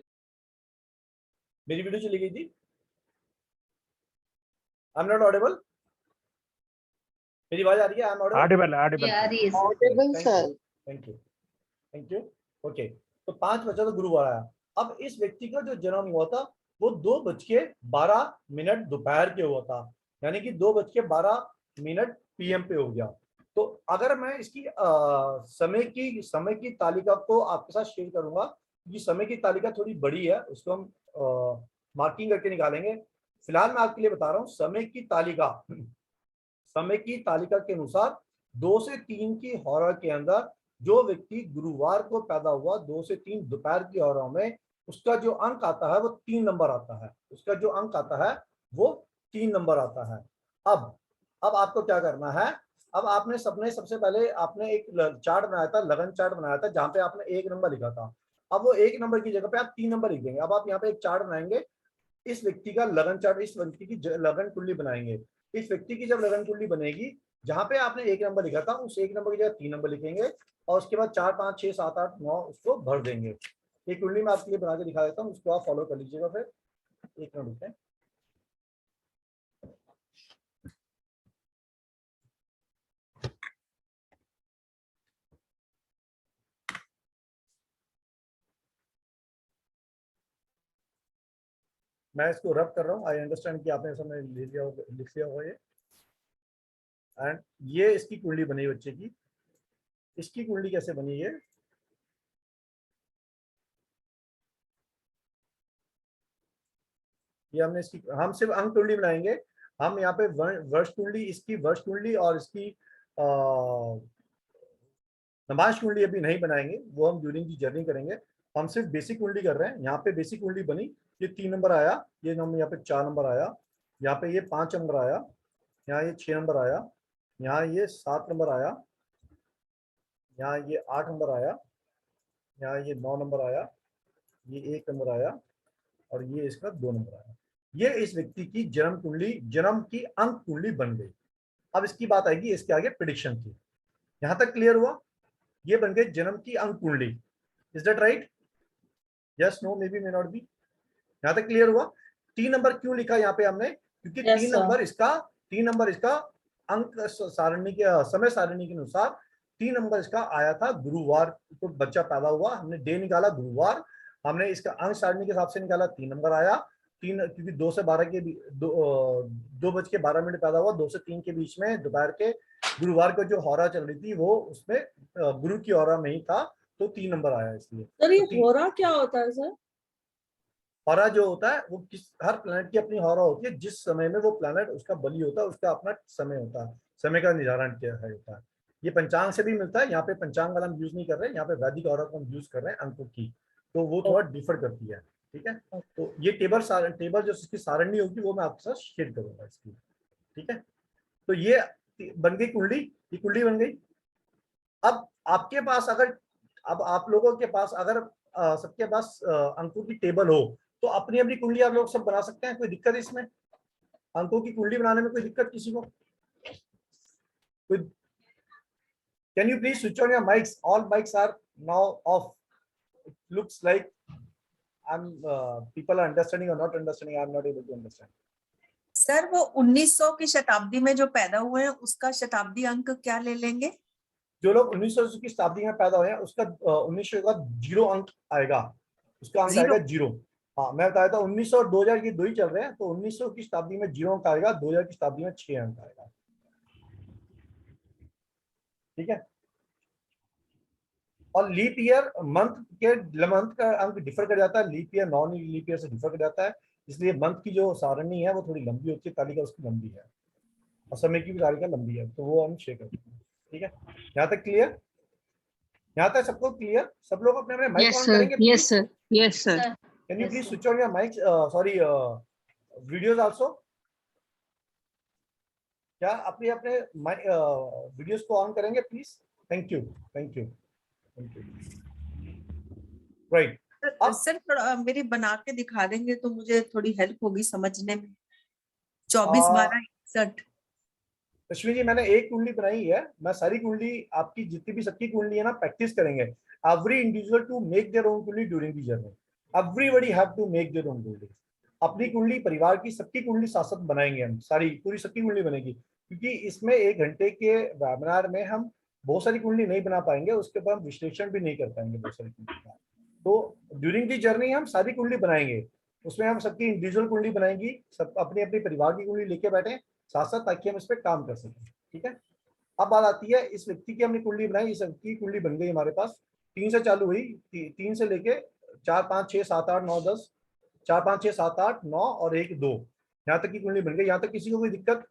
मेरी वीडियो चली गई थी. I am not Audible. मेरी आवाज आ रही है? I am audible. Audible, sir. Thank you. Okay, तो 5 बचा तो गुरुवार आया. अब इस व्यक्ति का जो जन्म हुआ था वो 2:12 दोपहर के हुआ था, यानी कि 2:12 PM पे हो गया. तो अगर मैं इसकी समय की तालिका को आपके साथ शेयर करूंगा, ये समय की तालिका थोड़ी बड़ी है, उसको हम मार्किंग करके निकालेंगे. फिलहाल मैं आपके लिए बता रहा हूँ समय की तालिका के अनुसार 2 से 3 की हॉरर के अंदर जो व्यक्ति गुरुवार को पैदा हुआ 2 से 3 दोपहर की हॉरर में, उसका जो अंक आता है वो 3 नंबर आता है. उसका जो अंक आता है वो 3 नंबर आता है. अब आपको क्या करना है? अब आपने सबसे पहले आपने एक चार्ट बनाया था, लगन चार्ट बनाया था, जहां पे आपने 1 नंबर लिखा था. अब वो 1 नंबर की जगह पे आप 3 नंबर लिख देंगे. अब आप यहाँ पे एक चार्ट बनाएंगे, इस व्यक्ति का लगन चार्ट, इस व्यक्ति की लगन कुंडली बनाएंगे. इस व्यक्ति की जब लगन कुंडली बनेगी, जहां पे आपने 1 नंबर लिखा था उस 1 नंबर की जगह 3 नंबर लिखेंगे, और उसके बाद 4, 5, 6, 7, 8, 9 उसको भर देंगे. एक कुंडली मैं आपके लिए बना के दिखा देता हूँ, उसको आप फॉलो कर लीजिएगा. फिर 1 मिनट रुकते हैं. मैं इसको रब कर रहा हूँ. आई अंडरस्टैंड कि आपने समय लिख लिया होगा ये. एंड ये इसकी कुंडली बनी बच्चे की. इसकी कुंडली कैसे बनी है? ये हम सिर्फ अंक कुंडली बनाएंगे. हम यहाँ पे वर्ष कुंडली, इसकी वर्ष कुंडली और इसकी नमाज कुंडली अभी नहीं बनाएंगे, वो हम ड्यूरिंग की जर्नी करेंगे. हम सिर्फ बेसिक कुंडली कर रहे हैं. यहाँ पे बेसिक कुंडली बनी, ये 3 नंबर आया, ये यहाँ पे 4 नंबर आया, यहाँ पे ये 5 नंबर आया, यहाँ ये 6 नंबर आया, यहाँ ये 7 नंबर आया, यहाँ ये 8 नंबर आया, यहाँ ये 9 नंबर आया, ये 1 नंबर आया, और ये इसका 2 नंबर आया. ये इस व्यक्ति की जन्म कुंडली, जन्म की अंक कुंडली बन गई. अब इसकी बात आएगी इसके आगे प्रेडिक्शन की. यहां तक क्लियर हुआ? ये बन गई जन्म की अंक कुंडली. Is that right? Yes, no, maybe, may not be. यहां तक क्लियर हुआ? 3 नंबर क्यों लिखा यहाँ पे हमने, क्योंकि Yes, 3 sir. नंबर इसका अंक सारणी के समय सारणी के अनुसार 3 नंबर इसका आया था गुरुवार को बच्चा पैदा हुआ, हमने डे निकाला गुरुवार, हमने इसका अंक सारणी के हिसाब से निकाला 3 नंबर आया। 3 क्योंकि 2 से 12 के 2:12 पैदा हुआ, 2 से 3 के बीच में दोपहर के गुरुवार को जो हौरा चल रही थी वो उसमें गुरु की हौरा में ही था, तो 3 नंबर आया इसलिए। सर ये तो तीन- होरा क्या होता है सर? हौरा जो होता है वो हर प्लेनेट की अपनी हौरा होती है, जिस समय में वो प्लेनेट उसका बलि होता है उसका अपना समय होता है, समय का निर्धारण किया है होता है। ये पंचांग से भी मिलता है, यहाँ पे पंचांग वाला हम यूज नहीं कर रहे हैं, यहाँ पे वैदिक हौरा को हम यूज कर रहे हैं अंकों की, तो वो थोड़ा डिफर करती है, ठीक है। तो ये टेबल जो इसकी सारणी होगी वो मैं आपके साथ शेयर करूंगा इसकी, ठीक है। तो ये बन गई कुंडली, ये कुंडली बन गई। अब आपके पास अगर, अब आप लोगों के पास अगर सबके पास अंकों की टेबल हो तो अपनी अपनी कुंडली आप लोग सब बना सकते हैं, कोई दिक्कत है इसमें? अंकों की कुंडली बनाने में कोई दिक्कत किसी को? कोई? Can you please switch on your mics? All mics are now off. It looks like people are understanding or not understanding. I'm not able to understand. Sir वो 1900 की शताब्दी में जो पैदा हुए हैं उसका शताब्दी अंक क्या ले लेंगे? जो लोग 1900 की शताब्दी में पैदा हुए हैं उसका 1900 का 0 अंक आएगा, उसका अंक आएगा 0। हाँ मैं बताया था 1900 और 2000 ये दो ही चल रहे हैं, तो 1900 की शताब्दी में 0 अंक आएगा, 2000 की शताब्दी में 6 अंक आएगा, ठीक है। और लीप ईयर मंथ का अंक डिफर कर जाता है, leap year non leap year से डिफर कर जाता है, इसलिए मंथ की जो सारणी है वो थोड़ी लंबी होती है, तालिका उसकी लंबी है और समय की भी तालिका लंबी है, तो वो हम शेयर करते हैं, ठीक है। यहाँ तक क्लियर? यहाँ तक सबको क्लियर? सब लोग अपने अपने माइक ऑन करेंगे? Yes, sir. Yes, sir. Can you please switch on your mic, sorry videos also? क्या अपने अपने वीडियोस को ऑन करेंगे please? Thank you, thank you, thank you. Right, sir थोड़ा मेरी बना के दिखा देंगे तो मुझे थोड़ी हेल्प होगी समझने में। 24 12 61। लक्ष्मी जी मैंने एक कुंडली बनाई है, मैं सारी कुंडली आपकी जितनी भी सबकी कुंडली है ना प्रैक्टिस करेंगे। Every individual to make their own kundli during the journey, everybody have to make their own kundli. अपनी कुंडली, परिवार की सबकी कुंडली साथ साथ बनाएंगे हम, सारी पूरी सबकी कुंडली बनेगी, क्योंकि इसमें 1 घंटे के वेबिनार में हम बहुत सारी कुंडली नहीं बना पाएंगे, उसके बाद हम विश्लेषण भी नहीं कर पाएंगे बहुत सारी कुंडली का। तो ड्यूरिंग द जर्नी हम सारी कुंडली बनाएंगे, उसमें हम सबकी इंडिविजुअल कुंडली बनाएंगी, सब अपनी अपनी परिवार की कुंडली लेके बैठे साथ साथ, ताकि हम इस पर काम कर सकें, ठीक है। अब बात आती है इस व्यक्ति की हमने कुंडली बनाई, इस व्यक्ति की कुंडली बन गई हमारे पास, 3 से चालू हुई, 3 से लेके 4 5 6 7 8 9 10, 4 5 6 7 8 9 और 1 2, यहाँ तक की कुंडली बन गई। यहाँ तक किसी को कोई दिक्कत?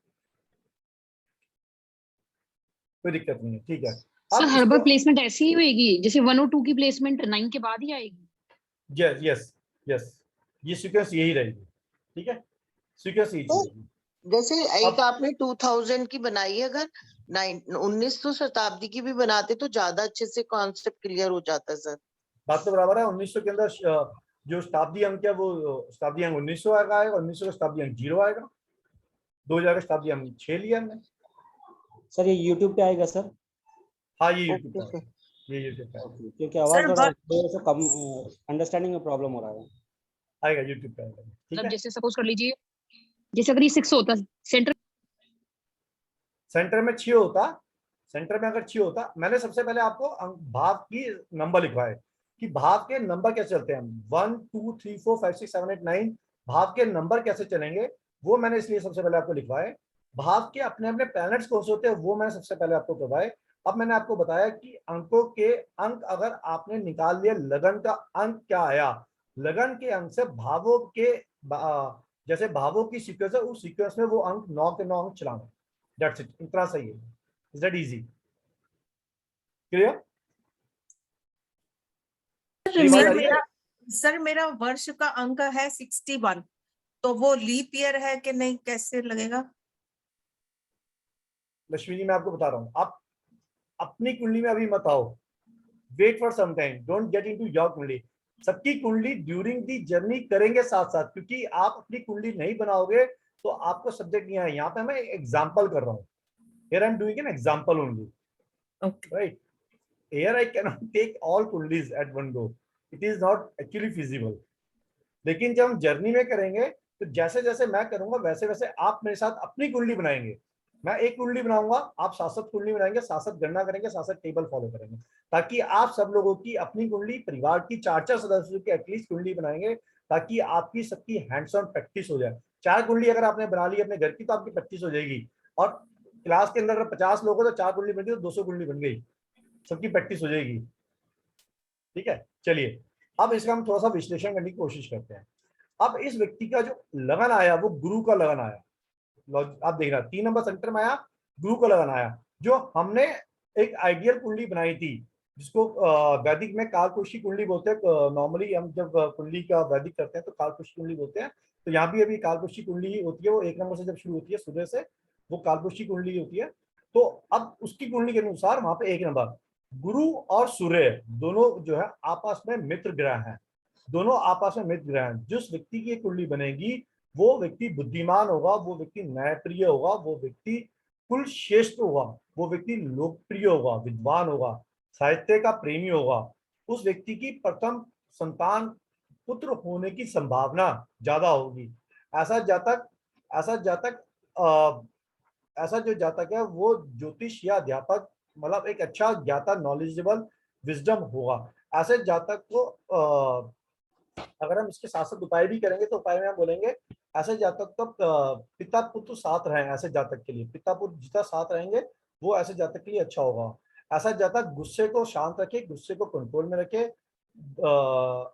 कोई दिक्कत नहीं है, ठीक है। सर हर बार प्लेसमेंट ऐसी ही होगी जैसे 1 और 2 की प्लेसमेंट 9 के बाद ही आएगी? यस यस यस, ये सीक्वेंस यही रहेगी, ठीक है, सीक्वेंस यही रहेगी। जैसे एक आपने 2000 की बनाई है, अगर 1900 शताब्दी की भी बनाते तो ज्यादा अच्छे से कॉन्सेप्ट क्लियर हो जाता है सर। बात तो बराबर है, 1900 के अंदर जो शताब्दी अंक है वो शताब्दी अंक 1900 आएगा, 1900 का शताब्दी अंक 0 आएगा, 2000 का शताब्दी अंक 6 लिया हमने। सर ये YouTube पे आएगा सर? हाँ ये YouTube पे, ये YouTube पे, क्योंकि आवाज थोड़ा सा कम, अंडरस्टैंडिंग में प्रॉब्लम हो रहा है। आएगा YouTube पे आएगा, ठीक है। जैसे सपोज कर लीजिए, जैसे अगर ये 6 होता, सेंटर में 6 होता, सेंटर में अगर 6 होता, मैंने सबसे पहले आपको भाव की नंबर लिखवाए कि भाव के नंबर कैसे चलते हैं, 1 2 3 4 5 6 7 8 9 भाव के नंबर कैसे चलेंगे, वो मैंने इसलिए सबसे पहले आपको लिखवाए। भाव के अपने अपने प्लैनेट्स कौन से होते हैं वो मैंने सबसे पहले आपको करवाए। अब मैंने आपको बताया कि अंकों के अंक अगर आपने निकाल लिया, लगन का अंक क्या आया, लगन के अंक से भावों के जैसे भावों की सीक्वेंस है उस सीक्वेंस में वो अंक 9 के 9 अंक चलाना, दैट्स इट, इतना सही है। Is that easy? Clear? Sir मेरा वर्ष का अंक है 61, तो वो लीप ईयर है कि नहीं, कैसे लगेगा? लक्ष्मी जी मैं आपको बता रहा हूँ, आप अपनी कुंडली में अभी मत आओ, wait for some time, don't get into your kundli. सबकी कुंडली ड्यूरिंग दी जर्नी करेंगे साथ साथ, क्योंकि आप अपनी कुंडली नहीं बनाओगे तो आपको सब्जेक्ट नहीं आए। यहाँ पे मैं एग्जाम्पल कर रहा हूँ, here I am doing an example only, right? Here I cannot take all kundlis at one go, it is not actually feasible. लेकिन जब हम जर्नी में करेंगे तो जैसे जैसे मैं करूंगा वैसे वैसे आप मेरे साथ अपनी कुंडली बनाएंगे। मैं एक कुंडली बनाऊंगा, आप 7 कुंडली बनाएंगे, 7 गणना करेंगे, 7 टेबल फॉलो करेंगे, ताकि आप सब लोगों की अपनी कुंडली, परिवार की 4 सदस्यों की एटलीस्ट कुंडली बनाएंगे, ताकि आपकी सबकी हैंड्स ऑन प्रैक्टिस हो जाए। 4 कुंडली अगर आपने बना ली अपने घर की तो आपकी प्रैक्टिस हो जाएगी। और क्लास के अंदर 50 लोग हो तो 4 कुंडली बन गई तो 200 कुंडली बन गई, सबकी प्रैक्टिस हो जाएगी। ठीक है, चलिए अब इसका हम थोड़ा सा विश्लेषण करने की कोशिश करते हैं। अब इस व्यक्ति का जो लगन आया वो गुरु का लगन आया। आप देख रहे 3 नंबर सेंटर में आया, गुरु का लगन आया। जो हमने एक आइडियल कुंडली बनाई थी जिसको वैदिक में कालपुरुषी कुंडली बोलते हैं। नॉर्मली हम जब कुंडली का वैदिक करते हैं तो कालपुरुषी कुंडली बोलते हैं। तो यहाँ भी अभी कालपुरुषी कुंडली होती है, वो 1 नंबर से जब शुरू होती है सूर्य से, वो कालपुरुषी कुंडली होती है। तो अब उसकी कुंडली के अनुसार वहां पे 1 नंबर गुरु और सूर्य दोनों जो है आपस में मित्र ग्रह हैं, दोनों आपस में मित्र ग्रह हैं। जिस व्यक्ति की कुंडली बनेगी वो व्यक्ति बुद्धिमान होगा, वो व्यक्ति न्यायप्रिय होगा, वो व्यक्ति कुल श्रेष्ठ होगा, वो व्यक्ति लोकप्रिय होगा, विद्वान होगा, साहित्य का प्रेमी होगा। उस व्यक्ति की प्रथम संतान पुत्र होने की संभावना ज्यादा होगी। ऐसा जातक ऐसा जो जातक है वो ज्योतिष या अध्यापक, मतलब एक अच्छा ज्ञाता, नॉलेजेबल, विजडम होगा। ऐसे जातक को अगर हम इसके 7 उपाय भी करेंगे तो उपाय में हम बोलेंगे ऐसे जातक तो पिता पुत्र साथ रहे, ऐसे जातक के लिए पिता पुत्र जितना साथ रहेंगे वो ऐसे जातक के लिए अच्छा होगा। ऐसा जातक गुस्से को शांत रखे, गुस्से को कंट्रोल में रखे,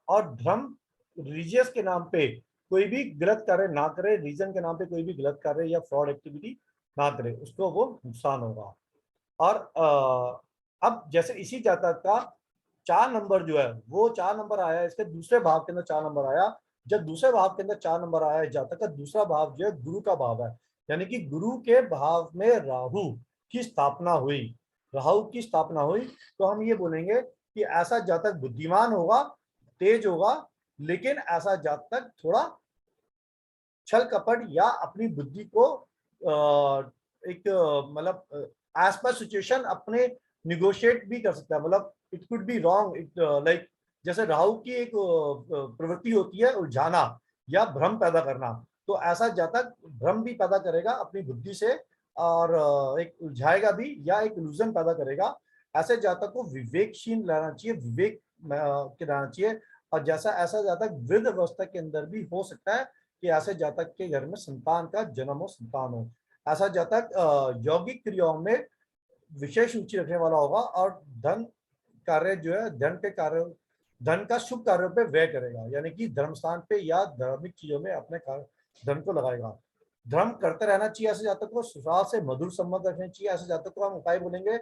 और धर्म रिलीजियस के नाम पे कोई भी गलत कार्य ना करे, रीजन के नाम पे कोई भी गलत कार्य या फ्रॉड एक्टिविटी ना करे, उसको वो नुकसान होगा। और अब जैसे इसी जातक का 4 नंबर जो है वो 4 नंबर आया, इसके दूसरे भाव के अंदर 4 नंबर आया। जब दूसरे भाव के अंदर 4 नंबर आया जातक का, दूसरा भाव जो है गुरु का भाव है, यानी कि गुरु के भाव में राहु की स्थापना हुई, राहु की स्थापना हुई। तो हम ये बोलेंगे कि ऐसा जातक बुद्धिमान होगा, तेज होगा, लेकिन ऐसा जातक थोड़ा छल कपट या अपनी बुद्धि को एक मतलब एज पर सिचुएशन अपने निगोशिएट भी कर सकता है। मतलब it could be wrong, it like जैसे राहु की एक प्रवृत्ति होती है उलझाना या भ्रम पैदा करना, तो ऐसा जातक भ्रम भी पैदा करेगा अपनी बुद्धि से, और एक उलझाएगा भी या एक इल्यूजन पैदा करेगा। ऐसे जातक को विवेकशील रहना चाहिए, विवेक के रहना चाहिए। और जैसा ऐसा जातक वृद्ध अवस्था के अंदर भी हो सकता है कि ऐसे जातक के घर में संतान का जन्म हो, संतान हो। ऐसा जातक यौगिक क्रियाओं में विशेष रुचि रखने वाला होगा, और धन कार्य जो है, धन का शुभ कार्यों पे व्यय करेगा, यानी कि धर्म स्थान पे या धार्मिक चीजों में अपने धन को लगाएगा। धर्म करते रहना चाहिए ऐसे जातक को, ससुराल से मधुर संबंध रखने चाहिए। ऐसे जातक को हम उपाय बोलेंगे,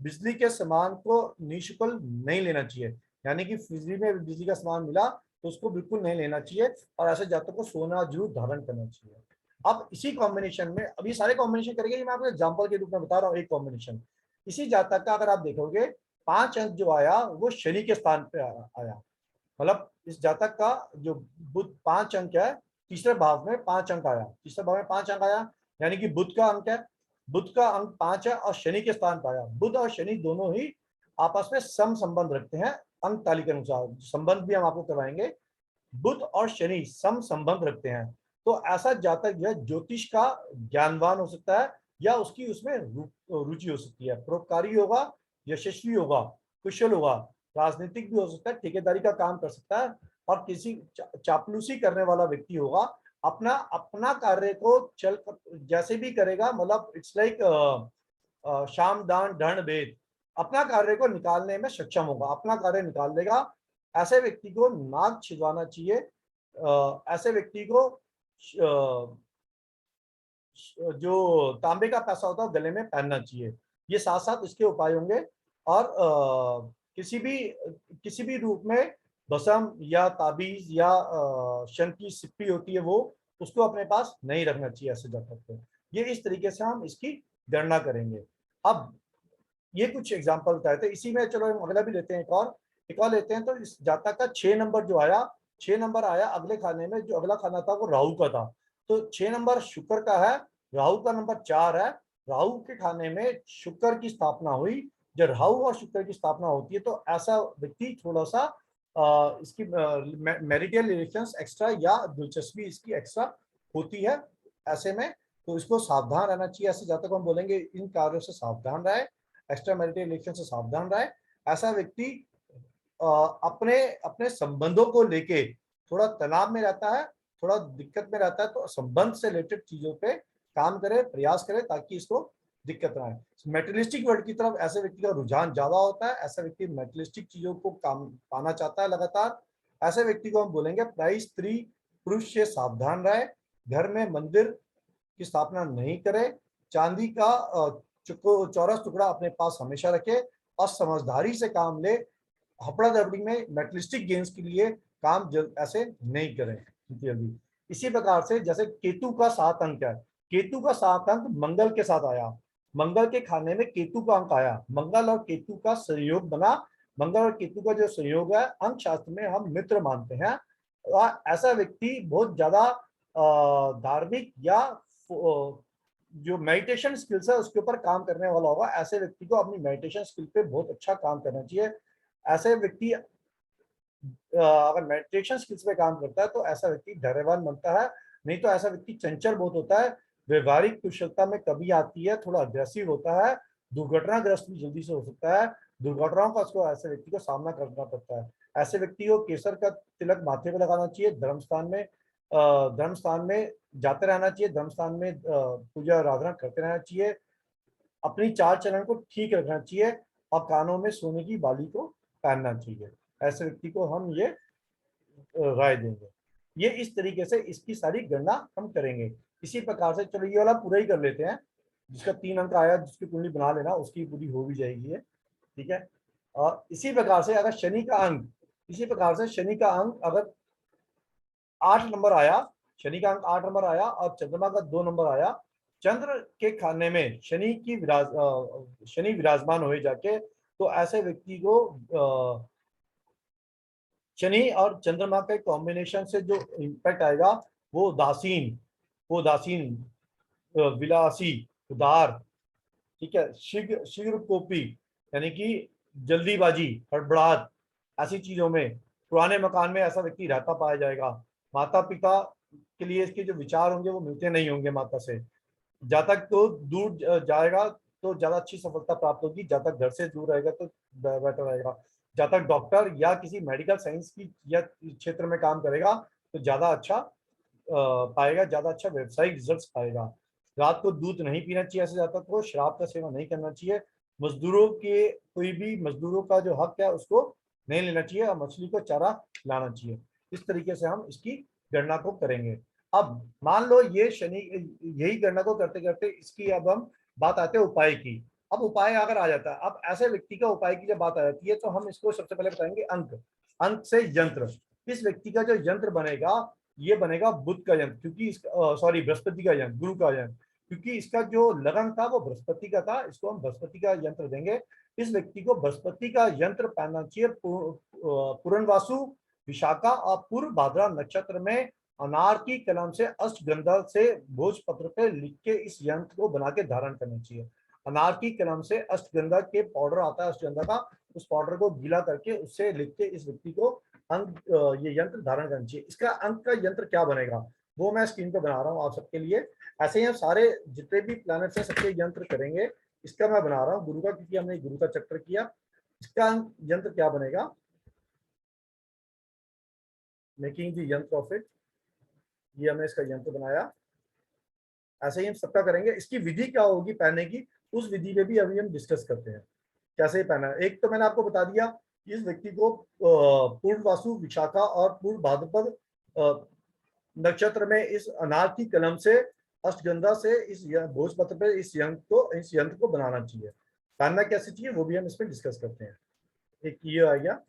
बिजली के सामान को निःशुल्क नहीं लेना चाहिए, यानी कि फ्री में बिजली का सामान मिला तो उसको बिल्कुल नहीं लेना चाहिए। और ऐसे जातक को सोना जरूर धारण करना चाहिए। अब इसी कॉम्बिनेशन में, अभी सारे कॉम्बिनेशन करेंगे, मैं आपको एग्जांपल के रूप में बता रहा हूँ एक कॉम्बिनेशन। इसी जातक का अगर आप देखोगे 5 अंक जो आया वो शनि के स्थान पे आया। मतलब इस जातक का जो बुध 5 अंक है, तीसरे भाव में 5 अंक आया, तीसरे भाव में 5 अंक आया, यानी कि बुध का अंक है, बुध का अंक 5 है और शनि के स्थान पर आया। बुध और शनि दोनों ही आपस में सम संबंध रखते हैं अंक तालिका के अनुसार, संबंध भी हम आपको करवाएंगे। बुध और शनि सम संबंध रखते हैं, तो ऐसा जातक जो है ज्योतिष का ज्ञानवान हो सकता है, या उसकी उसमें रुचि हो सकती है, परोपकारी होगा, यशस्वी होगा, कुशल होगा, राजनीतिक भी हो सकता है, ठेकेदारी का काम कर सकता है, और किसी चापलूसी करने वाला व्यक्ति होगा। अपना कार्य को चल जैसे भी करेगा, मतलब इट्स लाइक शाम दान ढण भेद, अपना कार्य को निकालने में सक्षम होगा, अपना कार्य निकाल लेगा। ऐसे व्यक्ति को नाग छिदवाना चाहिए, ऐसे व्यक्ति को जो तांबे का पैसा होता है गले में पहनना चाहिए। ये साथ साथ इसके उपाय होंगे। और किसी भी रूप में भस्म या ताबीज या शंख की सिप्पी होती है वो, उसको अपने पास नहीं रखना चाहिए ऐसे जातक को। ये इस तरीके से हम इसकी गणना करेंगे। अब ये कुछ एग्जाम्पल बताए थे, इसी में चलो हम अगला भी लेते हैं, एक और लेते हैं। तो इस जातक का 6 नंबर जो आया, 6 नंबर आया अगले खाने में, जो अगला खाना था वो राहु का था। तो 6 नंबर शुक्र का है, राहु का नंबर 4 है। राहु के खाने में शुक्र की स्थापना हुई। जब राहु और शुक्र की स्थापना होती है तो ऐसा व्यक्ति थोड़ा सा इसकी मैरिटल रिलेशंस एक्स्ट्रा या दिलचस्पी इसकी एक्स्ट्रा होती है ऐसे में, तो इसको सावधान रहना चाहिए। ऐसे जब तक हम बोलेंगे इन कार्यों से सावधान रहे, एक्स्ट्रा मैरिटल रिलेशन से सावधान रहे, ऐसा व्यक्ति अपने अपने संबंधों को लेके थोड़ा तनाव में रहता है, थोड़ा दिक्कत में रहता है, तो संबंध से रिलेटेड चीजों पे काम करे, प्रयास करे ताकि इसको दिक्कत ना आए। मेटेरियलिस्टिक वर्ल्ड की तरफ ऐसे व्यक्ति का रुझान ज्यादा होता है, ऐसा व्यक्ति मेटेरियलिस्टिक चीजों को काम पाना चाहता है लगातार। ऐसे व्यक्ति को हम बोलेंगे प्राय स्त्री पुरुष से सावधान रहे, घर में मंदिर की स्थापना नहीं करे, चांदी का चौरस टुकड़ा अपने पास हमेशा रखे और समझदारी से काम ले, हपड़ा दबड़ी में मेटलिस्टिक गेम्स के लिए काम ऐसे नहीं करें जल्दी। इसी प्रकार से जैसे केतु का 7 अंक है, केतु का 7 अंक मंगल के साथ आया, मंगल के खाने में केतु का अंक आया, मंगल और केतु का संयोग बना। मंगल और केतु का जो संयोग है अंक शास्त्र में हम मित्र मानते हैं। ऐसा व्यक्ति बहुत ज्यादा धार्मिक या जो मेडिटेशन स्किल्स है उसके ऊपर काम करने वाला होगा। ऐसे व्यक्ति को अपनी मेडिटेशन स्किल पे बहुत अच्छा काम करना चाहिए। ऐसे व्यक्ति अगर मेडिटेशन स्किल्स पे काम करता है तो ऐसा व्यक्ति धैर्यवान बनता है, नहीं तो ऐसा व्यक्ति चंचल बहुत होता है, व्यवहारिक कुशलता में कमी आती है, थोड़ा अग्रेसिव होता है, दुर्घटनाग्रस्त भी जल्दी से हो सकता है, दुर्घटनाओं का उसको ऐसे व्यक्ति को सामना करना पड़ता है। ऐसे व्यक्ति को केसर का तिलक माथे पर लगाना चाहिए, धर्मस्थान में जाते रहना चाहिए, धर्मस्थान में पूजा आराधना करते रहना चाहिए, अपनी चाल चलन को ठीक रखना चाहिए और कानों में सोने की बाली को पहनना चाहिए। ऐसे व्यक्ति को हम ये राय देंगे। ये इस तरीके से इसकी सारी गणना हम करेंगे। इसी प्रकार से चलो ये वाला पूरा ही कर लेते हैं, जिसका 3 अंक आया जिसकी कुंडली बना लेना उसकी पूरी हो भी जाएगी है, ठीक है। और इसी प्रकार से अगर शनि का अंक अगर 8 नंबर आया, शनि का अंक 8 नंबर आया और चंद्रमा का 2 नंबर आया, चंद्र के खाने में शनि विराजमान हो जाके, तो ऐसे व्यक्ति को शनि और चंद्रमा के कॉम्बिनेशन से जो इम्पैक्ट आएगा वो उदासीन, विलासी, उदार, ठीक है, शीघ्र कोपी यानी कि जल्दीबाजी, हड़बड़ाहट, ऐसी चीजों में, पुराने मकान में ऐसा व्यक्ति रहता पाया जाएगा। माता पिता के लिए इसके जो विचार होंगे वो मिलते नहीं होंगे माता से। जातक तो दूर जाएगा तो ज्यादा अच्छी सफलता प्राप्त होगी, जातक घर से दूर रहेगा तो बेटर रहेगा। जातक डॉक्टर या किसी मेडिकल साइंस की या क्षेत्र में काम करेगा तो ज्यादा अच्छा पाएगा, ज्यादा अच्छा व्यावसायिक रिजल्ट पाएगा। रात को दूध नहीं पीना चाहिए ऐसे जातक को, शराब का सेवन नहीं करना चाहिए, कोई भी मजदूरों का जो हक है उसको नहीं लेना चाहिए और मछली को चारा लाना चाहिए। इस तरीके से हम इसकी गणना को करेंगे। अब मान लो ये शनि, यही गणना को करते करते इसकी अब हम बात आते हैं उपाय की। अब उपाय अगर आ जाता है, अब ऐसे व्यक्ति का उपाय की जब बात आ जाती है तो हम इसको सबसे पहले बताएंगे अंक से यंत्र। इस व्यक्ति का जो यंत्र बनेगा ये बनेगा बुध का यंत्र, क्योंकि सॉरी बृहस्पति का यंत्र, गुरु का यंत्र, क्योंकि इसका जो लगन था वो बृहस्पति का था, इसको हम बृहस्पति का यंत्र देंगे। इस व्यक्ति को बृहस्पति का यंत्र पहनना चाहिए। पूर्णवासु, विशाखा और पूर्व भाद्रा नक्षत्र में अनार की कलम से अष्टगंधा से भोजपत्र पे लिख के इस यंत्र को बना के धारण करना चाहिए। अनार की कलम से अष्टगंधा के पाउडर आता है अष्टगंधा का, उस पाउडर को गीला करके उससे लिख के इस व्यक्ति को ये यंत्र धारण करना चाहिए। इसका अंक का यंत्र क्या बनेगा वो मैं स्क्रीन पे बना रहा हूँ आप सबके लिए। ऐसे ही हम सारे जितने भी प्लैनेट्स हैं सबके यंत्र करेंगे। इसका मैं बना रहा हूँ गुरु का, क्योंकि हमने गुरु का चैप्टर किया। इसका यंत्र क्या बनेगा, मेकिंग द यंत्र ऑफ इट, ये हमने इसका यंत्र बनाया। ऐसे ही हम सबका करेंगे। इसकी विधि क्या होगी पहनने की, उस विधि पे भी अभी हम डिस्कस करते हैं कैसे पहना है। एक तो मैंने आपको बता दिया इस व्यक्ति को पूर्णवासु, विशाखा और पूर्व भाद्रपद नक्षत्र में इस अनार की कलम से अष्टगंधा से इस भोजपत्र पे इस यंत्र को बनाना चाहिए। पहनना कैसे चाहिए वो भी हम इसमें डिस्कस करते हैं। एक ये आ गया,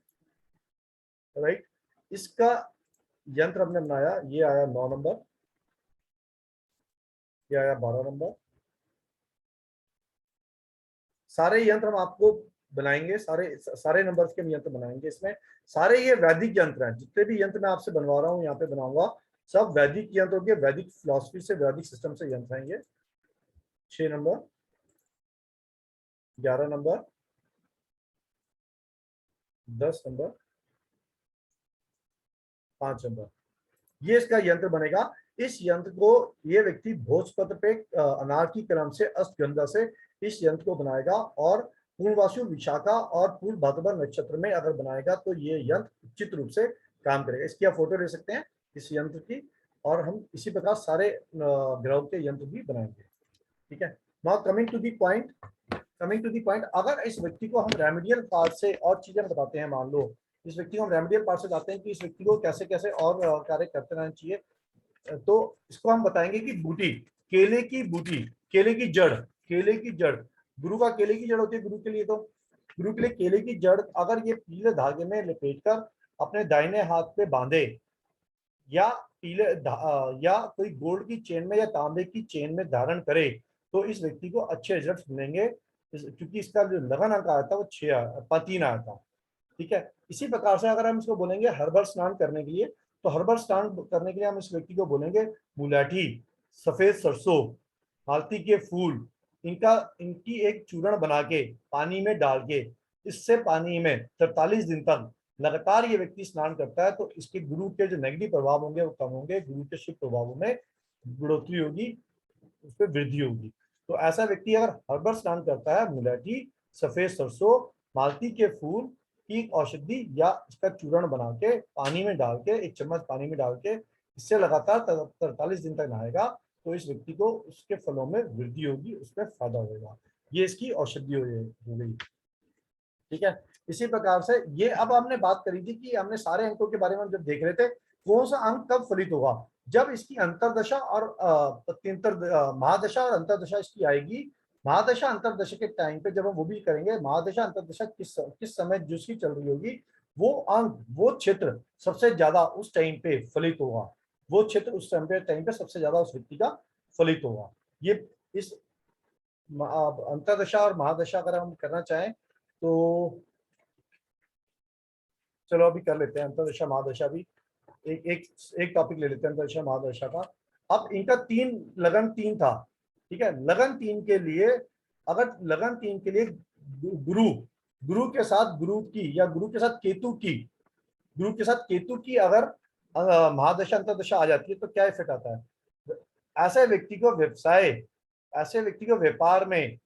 राइट। इसका यंत्र हमने बनाया, ये आया 9 नंबर, ये आया 12 नंबर। सारे यंत्र हम आपको बनाएंगे, सारे नंबर्स के यंत्र बनाएंगे। इसमें सारे ये वैदिक यंत्र हैं, जितने भी यंत्र मैं आपसे बनवा रहा हूँ यहाँ पे बनाऊंगा सब वैदिक यंत्र होंगे, वैदिक फिलॉसफी से, वैदिक सिस्टम से यंत्र हैं ये। 6 नंबर, 11 नंबर, 10 नंबर, 5 नंबर, ये इसका यंत्र बनेगा। इस यंत्र को ये व्यक्ति भोजपत्र पे अनार की क्रम से अष्टगंधा से इस यंत्र को बनाएगा और पूर्णवासु विशाखा और पूर्व भाद्रपद नक्षत्र में अगर बनाएगा तो ये यंत्र उचित रूप से काम करेगा। इसकी आप फोटो ले सकते हैं इस यंत्र की, और हम इसी प्रकार सारे ग्रहों के यंत्र भी बनाएंगे। ठीक है, now coming to the point, अगर इस व्यक्ति को हम रेमेडियल पार्ट से और चीजें बताते हैं, मान लो इस व्यक्ति को हम रेमेडियल पार्ट से जाते हैं कि इस व्यक्ति को कैसे कैसे और कार्य करते रहना चाहिए, तो इसको हम बताएंगे कि बूटी, केले की बूटी, केले की जड़, गुरु का केले की जड़ होती है गुरु के लिए, तो गुरु के लिए केले की जड़ अगर ये पीले धागे में लपेटकर अपने दाहिने हाथ पे बांधे या या कोई गोल्ड की चेन में या तांबे की चेन में धारण करे तो इस व्यक्ति को अच्छे रिजल्ट मिलेंगे, क्योंकि इसका जो लगन अंक आया था वो 3 आया था। ठीक है, इसी प्रकार से अगर हम इसको बोलेंगे हर्बल स्नान करने के लिए, तो हर्बल स्नान करने के लिए हम इस व्यक्ति को बोलेंगे मुलाठी, सफेद सरसों, मालती के फूल, इनकी एक चूर्ण बना के पानी में डाल के, इससे पानी में 43 दिन तक लगातार ये व्यक्ति स्नान करता है तो इसके गुरु के जो नेगेटिव प्रभाव होंगे वो कम होंगे, गुरु के शुभ प्रभावों में बढ़ोतरी होगी, उस पर वृद्धि होगी। तो ऐसा व्यक्ति अगर हर्बल स्नान करता है, मुलाठी, सफेद सरसों, मालती के फूल की औषधि या इसका चूर्ण बना के पानी में डाल के, 1 चम्मच पानी में डाल के इससे लगातार 43 दिन तक नहाएगा तो इस व्यक्ति को उसके फलों में वृद्धि होगी, उसमें फायदा होगा। ये इसकी औषधि हो गई। ठीक है, इसी प्रकार से ये अब हमने बात करी थी कि हमने सारे अंकों के बारे में जब देख रहे थे कौन सा अंक कब फलित होगा, जब इसकी अंतरदशा और महादशा और अंतरदशा इसकी आएगी। महादशा अंतरदशा के टाइम पे जब हम वो भी करेंगे, महादशा अंतरदशा किस समय जिसकी चल रही होगी वो अंक, वो क्षेत्र सबसे ज्यादा उस टाइम पे फलित होगा, वो क्षेत्र उस टाइम पे सबसे ज्यादा उस व्यक्ति का फलित होगा। ये इस अंतरदशा और महादशा अगर हम करना चाहें तो चलो अभी कर लेते हैं अंतरदशा महादशा भी, एक टॉपिक ले लेते हैं अंतरदशा महादशा का। अब इनका लगन 3 था। ठीक है, लगन 3 के लिए, अगर लगन 3 के लिए गुरु के साथ गुरु की या गुरु के साथ केतु की अगर महादशा अंतरदशा आ जाती है तो क्या इफेक्ट आता है। ऐसे व्यक्ति को व्यापार में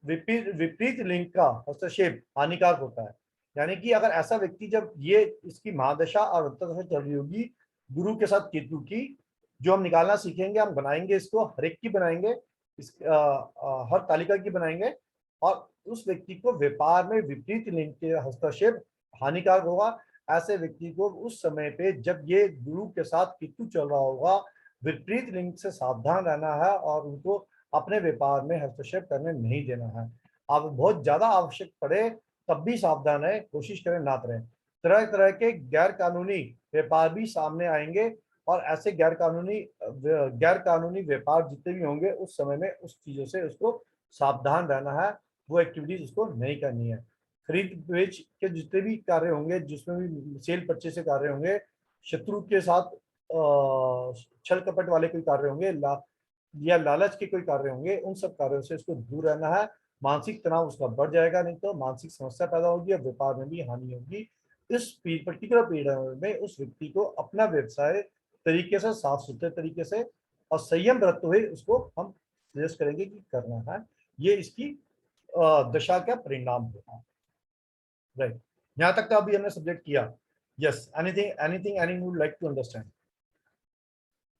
विपरीत लिंग का हस्तक्षेप हानिकारक होता है। यानी कि अगर ऐसा व्यक्ति, जब ये इसकी महादशा और अंतरदशा चल रही होगी गुरु के साथ केतु की, जो हम निकालना सीखेंगे, हम बनाएंगे इसको, हर एक की बनाएंगे, हर तालिका की बनाएंगे, और उस व्यक्ति को व्यापार में विपरीत लिंग के हस्तक्षेप हानिकारक होगा। ऐसे व्यक्ति को उस समय पे जब ये गुरु के साथ केतु चल रहा होगा, विपरीत लिंग से सावधान रहना है और उनको अपने व्यापार में हस्तक्षेप करने नहीं देना है। अब बहुत ज्यादा आवश्यक पड़े तब भी सावधान है, कोशिश करें ना करें। तरह तरह के गैर कानूनी व्यापार भी सामने आएंगे और ऐसे गैर कानूनी व्यापार जितने भी होंगे उस समय में उस चीजों से उसको सावधान रहना है, वो एक्टिविटीज उसको नहीं करनी है। खरीद बेच के जितने भी कार्य होंगे, जिसमें भी सेल परचेज से कार्य होंगे, शत्रु के साथ छल कपट वाले कोई कार्य होंगे, या लालच के कोई कार्य होंगे, उन सब कार्यों से उसको दूर रहना है। मानसिक तनाव उसका बढ़ जाएगा, नहीं तो मानसिक समस्या पैदा होगी और व्यापार में भी हानि होगी। इस पर्टिकुलर पीरियड में उस व्यक्ति को अपना व्यवसाय तरीके से, साफ सुथरे तरीके से और संयम बरतते हुए उसको हम सजेस्ट करेंगे कि करना है। ये इसकी दशा का परिणाम होगा। राइट, यहाँ तक तो अभी हमने सब्जेक्ट किया। Yes, anything any would like to understand.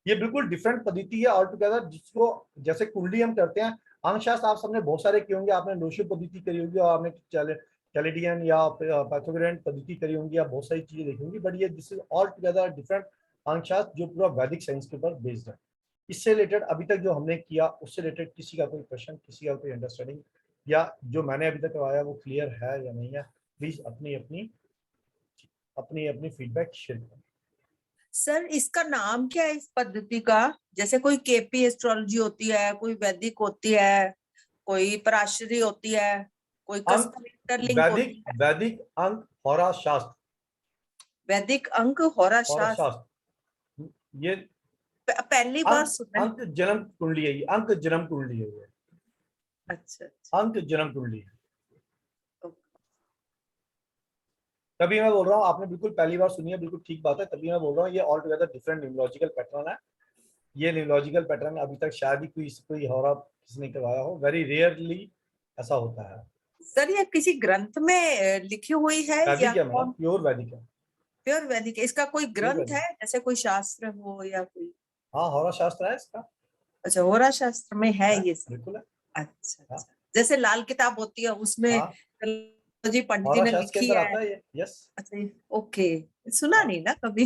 ये बिल्कुल डिफरेंट पद्धति है ऑल टुगेदर, जिसको जैसे कुंडली हम करते हैं, अंकशास्त्र आप सबने बहुत सारे किए होंगे, आपने लोशो पद्धति करी होगी और आपने कैलेडियन या पाइथागोरियन पद्धति करी होंगी, आप बहुत सारी चीजें देखी होंगी, बट ये this is all together different अंकशास्त्र जो पूरा वैदिक साइंस के ऊपर बेस्ड है। इससे रिलेटेड अभी तक जो हमने किया उससे रिलेटेड किसी का कोई प्रश्न, किसी का कोई अंडरस्टैंडिंग, या जो मैंने अभी तक करवाया वो क्लियर है या नहीं है, प्लीज अपनी अपनी फीडबैक शेयर करें। सर इसका नाम क्या है इस पद्धति का? जैसे कोई केपी एस्ट्रोलॉजी होती है, कोई वैदिक होती है, कोई पराशरी होती है, कोई इंटरलिंक होती है। वैदिक अंक होरा शास्त्र, वैदिक अंक होरा शास्त्र, ये पहली बार सुना है। अंक जन्म कुंडली है, ये अंक जन्म कुंडली है, ये अच्छा, अंक जन्म कुंडली है। तभी मैं बोल रहा हूँ, आपने बिल्कुल पहली बार सुनी है, बिल्कुल ठीक बात है, तभी मैं बोल रहा हूँ ये all together different numerological pattern है। ये न्यूरोलॉजिकल पैटर्न अभी तक शायद ही कोई हौरा किसी ने करवाया हो, वेरी रेयरली ऐसा होता है। सर ये किसी ग्रंथ में लिखी हुई है या वैदिक है मैडम, प्योर वैदिक है। प्योर वैदिक है? इसका कोई ग्रंथ वैदिक। है, जैसे कोई शास्त्र हो या कोई? हाँ, हौरा शास्त्र है इसका। अच्छा, होरा शास्त्र में है ये सब? बिल्कुल है। अच्छा हाँ। अच्छा, जैसे लाल किताब होती है उसमें हाँ, जी पंडित जी हौरा ने शास्त्र के लिखी अंदर है। आता है ये। यस। अच्छा, ओके, सुना हाँ। नहीं ना कभी।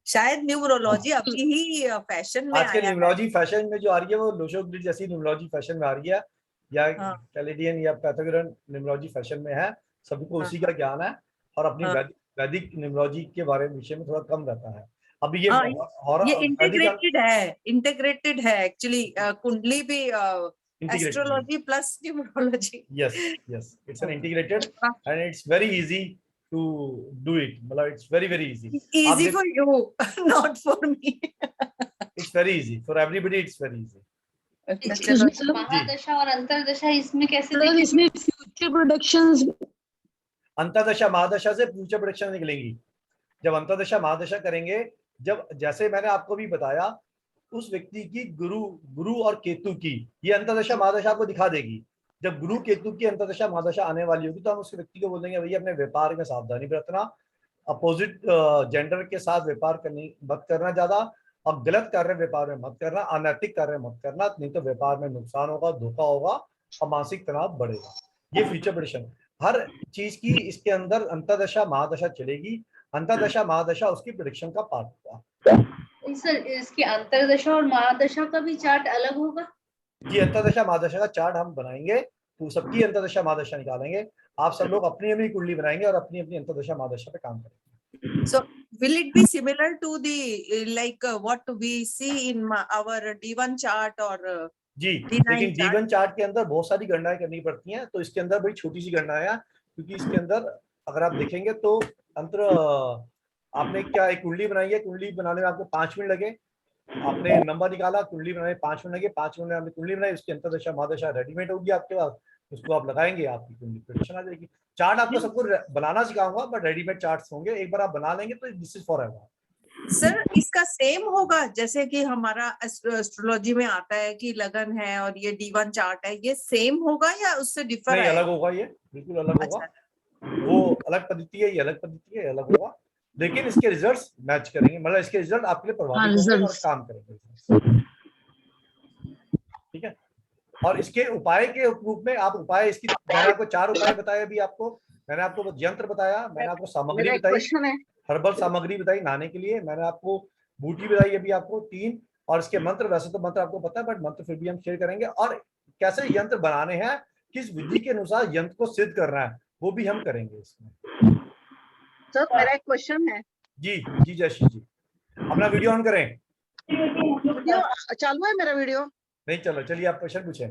शायद न्यूमरोलॉजी अभी ही फैशन में आजकल आया है। न्यूमरोलॉजी फैशन में जो आ रही है वो लोशो ग्रिड जैसी न्यूमरोलॉजी फैशन में आ रही है, या हाँ। कैलेडियन या पैथागोरन न्यूमरोलॉजी फैशन में है। सभी को हाँ, उसी का ज्ञान है, और अपनी हाँ। वैदिक न्यूमरोलॉजी के बारे में विषय में थोड़ा कम रहता है। अभी ये हाँ, हौरा ये वैदिक इंटीग्रेटेड है एक्चुअली, कुंडली भी integrated. Astrology plus numerology. Yes, yes, it's an integrated and it's very easy to do it, मतलब it's very very easy. Easy for you, not for me. It's very easy for everybody, it's very easy. Excuse me, sir. महादशा और अंतरदशा इसमें कैसे सर देखें? इसमें फ्यूचर प्रोडक्शंस अंतरदशा महादशा से फ्यूचर प्रेडिक्शन निकलेंगी। जब अंतरदशा महादशा करेंगे, जब जैसे मैंने आपको भी बताया, उस व्यक्ति की गुरु और केतु की ये अंतरदशा महादशा आपको दिखा देगी। जब गुरु केतु की अंतरदशा महादशा आने वाली होगी तो हम उस व्यक्ति को बोल देंगे भैया अपने व्यापार में सावधानी बरतना, अपोजिट जेंडर के साथ व्यापार करनी मत करना ज्यादा, और गलत कार्य व्यापार में मत करना, अनैतिक कार्य मत करना, नहीं तो व्यापार में नुकसान होगा, धोखा होगा और मानसिक तनाव बढ़ेगा। ये फ्यूचर प्रेडिक्शन हर चीज की इसके अंदर अंतरदशा महादशा चलेगी। अंतरदशा महादशा उसकी प्रेडिक्शन का पार्ट होगा। सर इसकी अंतरदशा और महादशा का भी चार्ट अलग होगा? जी, अंतरदशा महादशा का चार्ट हम बनाएंगे, तो सबकी अंतरदशा महादशा निकालेंगे। आप सब लोग अपनी अपनी कुंडली बनाएंगे और अपनी अपनी अंतरदशा महादशा पे काम करेंगे। So will it be similar to the like what we see in our D1 chart or ji, D9 लेकिन chart? जीवन चार्ट के अंदर बहुत सारी गणनाएं करनी पड़ती हैं, तो इसके अंदर बड़ी छोटी सी गणनाएं हैं, क्योंकि इसके अंदर अगर आप देखेंगे तो अंतर आपने क्या एक कुंडली बनाई है, कुंडली बनाने में आपको 5 मिनट लगे, आपने नंबर निकाला, कुंडली बनाने में 5 मिनट लगे, 5 मिनट में आपने कुंडली बनाई, उसकी अंतरदशा महादशा रेडीमेड होगी आपके पास, उसको आप लगाएंगे, आपकी कुंडली प्रेडिक्शन आ जाएगी। चार्ट आपको सबको बनाना सिखाऊंगा, बट रेडीमेड चार्ट्स होंगे, एक बार आप बना लेंगे तो this is for ever. Sir इसका सेम होगा जैसे कि हमारा एस्ट्रोलॉजी में आता है कि लगन है और ये D1 चार्ट है, ये सेम होगा या उससे डिफर नहीं, है? अलग होगा, ये बिल्कुल अलग होगा। वो अलग पद्धति है, ये अलग पद्धति है, अलग होगा, लेकिन इसके रिजल्ट्स मैच करेंगे, मतलब इसके रिजल्ट आपके लिए प्रभावित होंगे और काम करेंगे। ठीक है, और इसके उपाय के रूप में आप उपाय इसकी, मैंने आपको 4 उपाय बताए अभी आपको, मैंने आपको यंत्र बताया, मैंने आपको सामग्री बताई, हर्बल सामग्री बताई नहाने के लिए, मैंने आपको बूटी बताई अभी आपको 3, और इसके मंत्र, वैसे तो मंत्र आपको पता है बट मंत्र फिर भी हम शेयर करेंगे, और कैसे यंत्र बनाने हैं, किस विधि के अनुसार यंत्र को सिद्ध करना है, वो भी हम करेंगे इसमें। सर मेरा एक क्वेश्चन है। जी जी जयश्री जी, अपना वीडियो ऑन करें। वीडियो चालू है मेरा वीडियो? नहीं चलो, चलिए आप क्वेश्चन पूछें।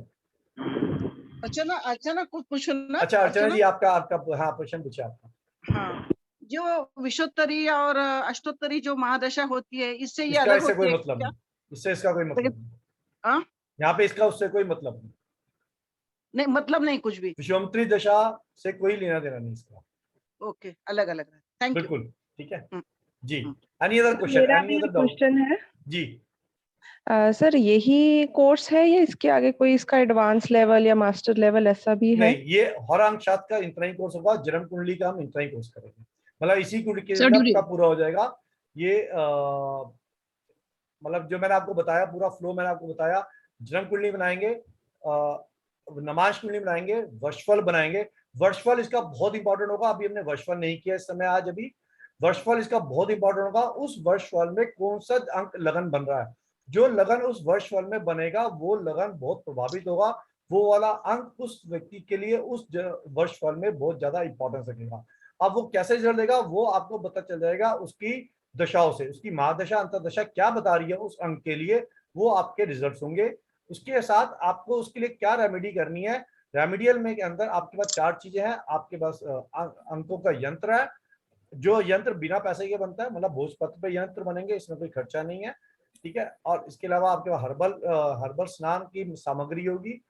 अर्चना कुछ पूछना। अच्छा अर्चना जी, आपका हाँ क्वेश्चन पूछे आपका। हाँ, जो विशोत्तरी और अष्टोत्तरी जो महादशा होती है, इससे ये इसका अलग इससे होती कोई है मतलब क्या? नहीं, इससे इसका कोई मतलब नहीं। हाँ? यहाँ पे इसका उससे कोई मतलब नहीं, नहीं मतलब नहीं कुछ भी। विषमत्री दशा से कोई लेना देना नहीं इसका। ओके, अलग अलग। Thank you. बिल्कुल ठीक है जी। Any other question? मेरा भी क्वेश्चन है जी। सर, यही कोर्स है या इसके आगे कोई इसका एडवांस लेवल या मास्टर लेवल ऐसा भी है? नहीं, ये हौरा अंक शास्त्र का इतना ही कोर्स होगा, जन्म कुंडली का हम इतना ही कोर्स करेंगे, मतलब इसी कुंडली के अंदर का पूरा हो जाएगा ये। मतलब जो मैंने आपको बताया पूरा फ्लो मैंने आपको बताया, जन्म कुंडली बनाएंगे, नमाज कुंडली बनाएंगे, वर्षफल बनाएंगे। वर्षफल इसका बहुत इंपॉर्टेंट होगा, अभी हमने वर्षफल नहीं किया इस समय, आज अभी वर्षफल इसका बहुत इंपॉर्टेंट होगा। उस वर्षफल में कौन सा अंक लगन बन रहा है, जो लगन उस वर्षफल में बनेगा वो लगन बहुत प्रभावित होगा, वो वाला अंक उस व्यक्ति के लिए उस वर्षफल में बहुत ज्यादा इंपॉर्टेंस रखेगा। अब वो कैसे रिजल्ट देगा वो आपको पता चल जाएगा उसकी दशाओं से, उसकी महादशा अंतरदशा क्या बता रही है उस अंक के लिए, वो आपके रिजल्ट्स होंगे। उसके साथ आपको उसके लिए क्या रेमेडी करनी है, रेमेडियल में के अंदर आपके पास 4 चीजें हैं। आपके पास अंकों का यंत्र है, जो यंत्र बिना पैसे के बनता है, मतलब भोजपत्र पे यंत्र बनेंगे, इसमें कोई खर्चा नहीं है, ठीक है। और इसके अलावा आपके पास हर्बल स्नान की सामग्री होगी,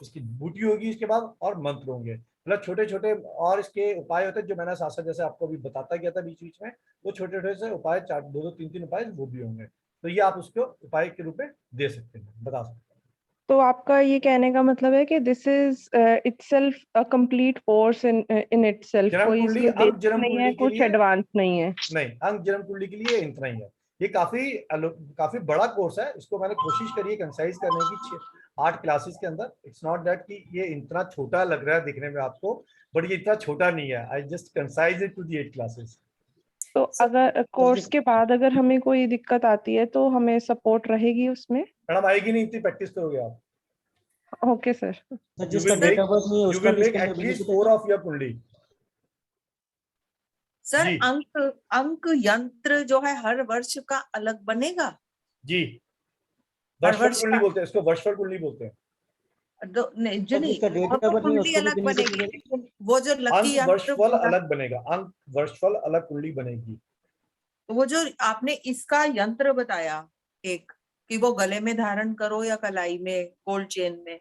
इसकी बूटी होगी, इसके बाद और मंत्र होंगे, मतलब छोटे छोटे और इसके उपाय होते हैं जो मैंने साथ साथ जैसे आपको अभी बताता गया था बीच बीच में, वो छोटे छोटे से उपाय 4 2 3 3 उपाय वो भी होंगे। तो ये आप उसको उपाय के रूप में दे सकते हैं, बता सकते हैं। तो आपका ये कहने का मतलब है कि this is itself a complete course in itself, जन्म कोई कुंडली, इसमें अंक बेसिक जन्म नहीं है, कुंडली के कुछ लिए एडवांस नहीं है? नहीं, अंक जन्म कुंडली के लिए इतना ही है। ये काफी बड़ा कोर्स है, इसको मैंने कोशिश करी है कंसाइज करने की 8 क्लासेस के अंदर। इट्स नॉट दैट कि ये इतना छोटा लग रहा है दिखने में आपको, बट ये इतना छोटा नहीं है। I just concise it to the 8 classes. तो अगर कोर्स के बाद अगर हमें कोई दिक्कत आती है तो हमें सपोर्ट रहेगी उसमें? मैडम आएगी नहीं, इतनी प्रैक्टिस करोगे आप। Okay sir. सर जिसका डेट ऑफ बर्थ नहीं है You उसका will भी make इसके at अंदर least benefit 4 है? of your कुंडली। सर जी। अंक यंत्र जो है हर वर्ष का अलग बनेगा? जी, हर वर्षफल वर्ष कुंडली का बोलते हैं इसको, वर्षफल कुंडली बोलते हैं। नहीं सर जिसका डेट वो ऑफ तो बर्थ नहीं है कुंडली उसको भी अलग बेनिफिट बनेगी, मिलेगा? लेकिन वो जो लकी अंक यंत्र वर्षफल पूरा- अलग बनेगा, अंक वर्षफल अलग कुंडली बनेगी। वो जो आपने इसका यंत्र बताया एक, कि वो गले में धारण करो या कलाई में, गोल्ड चेन में,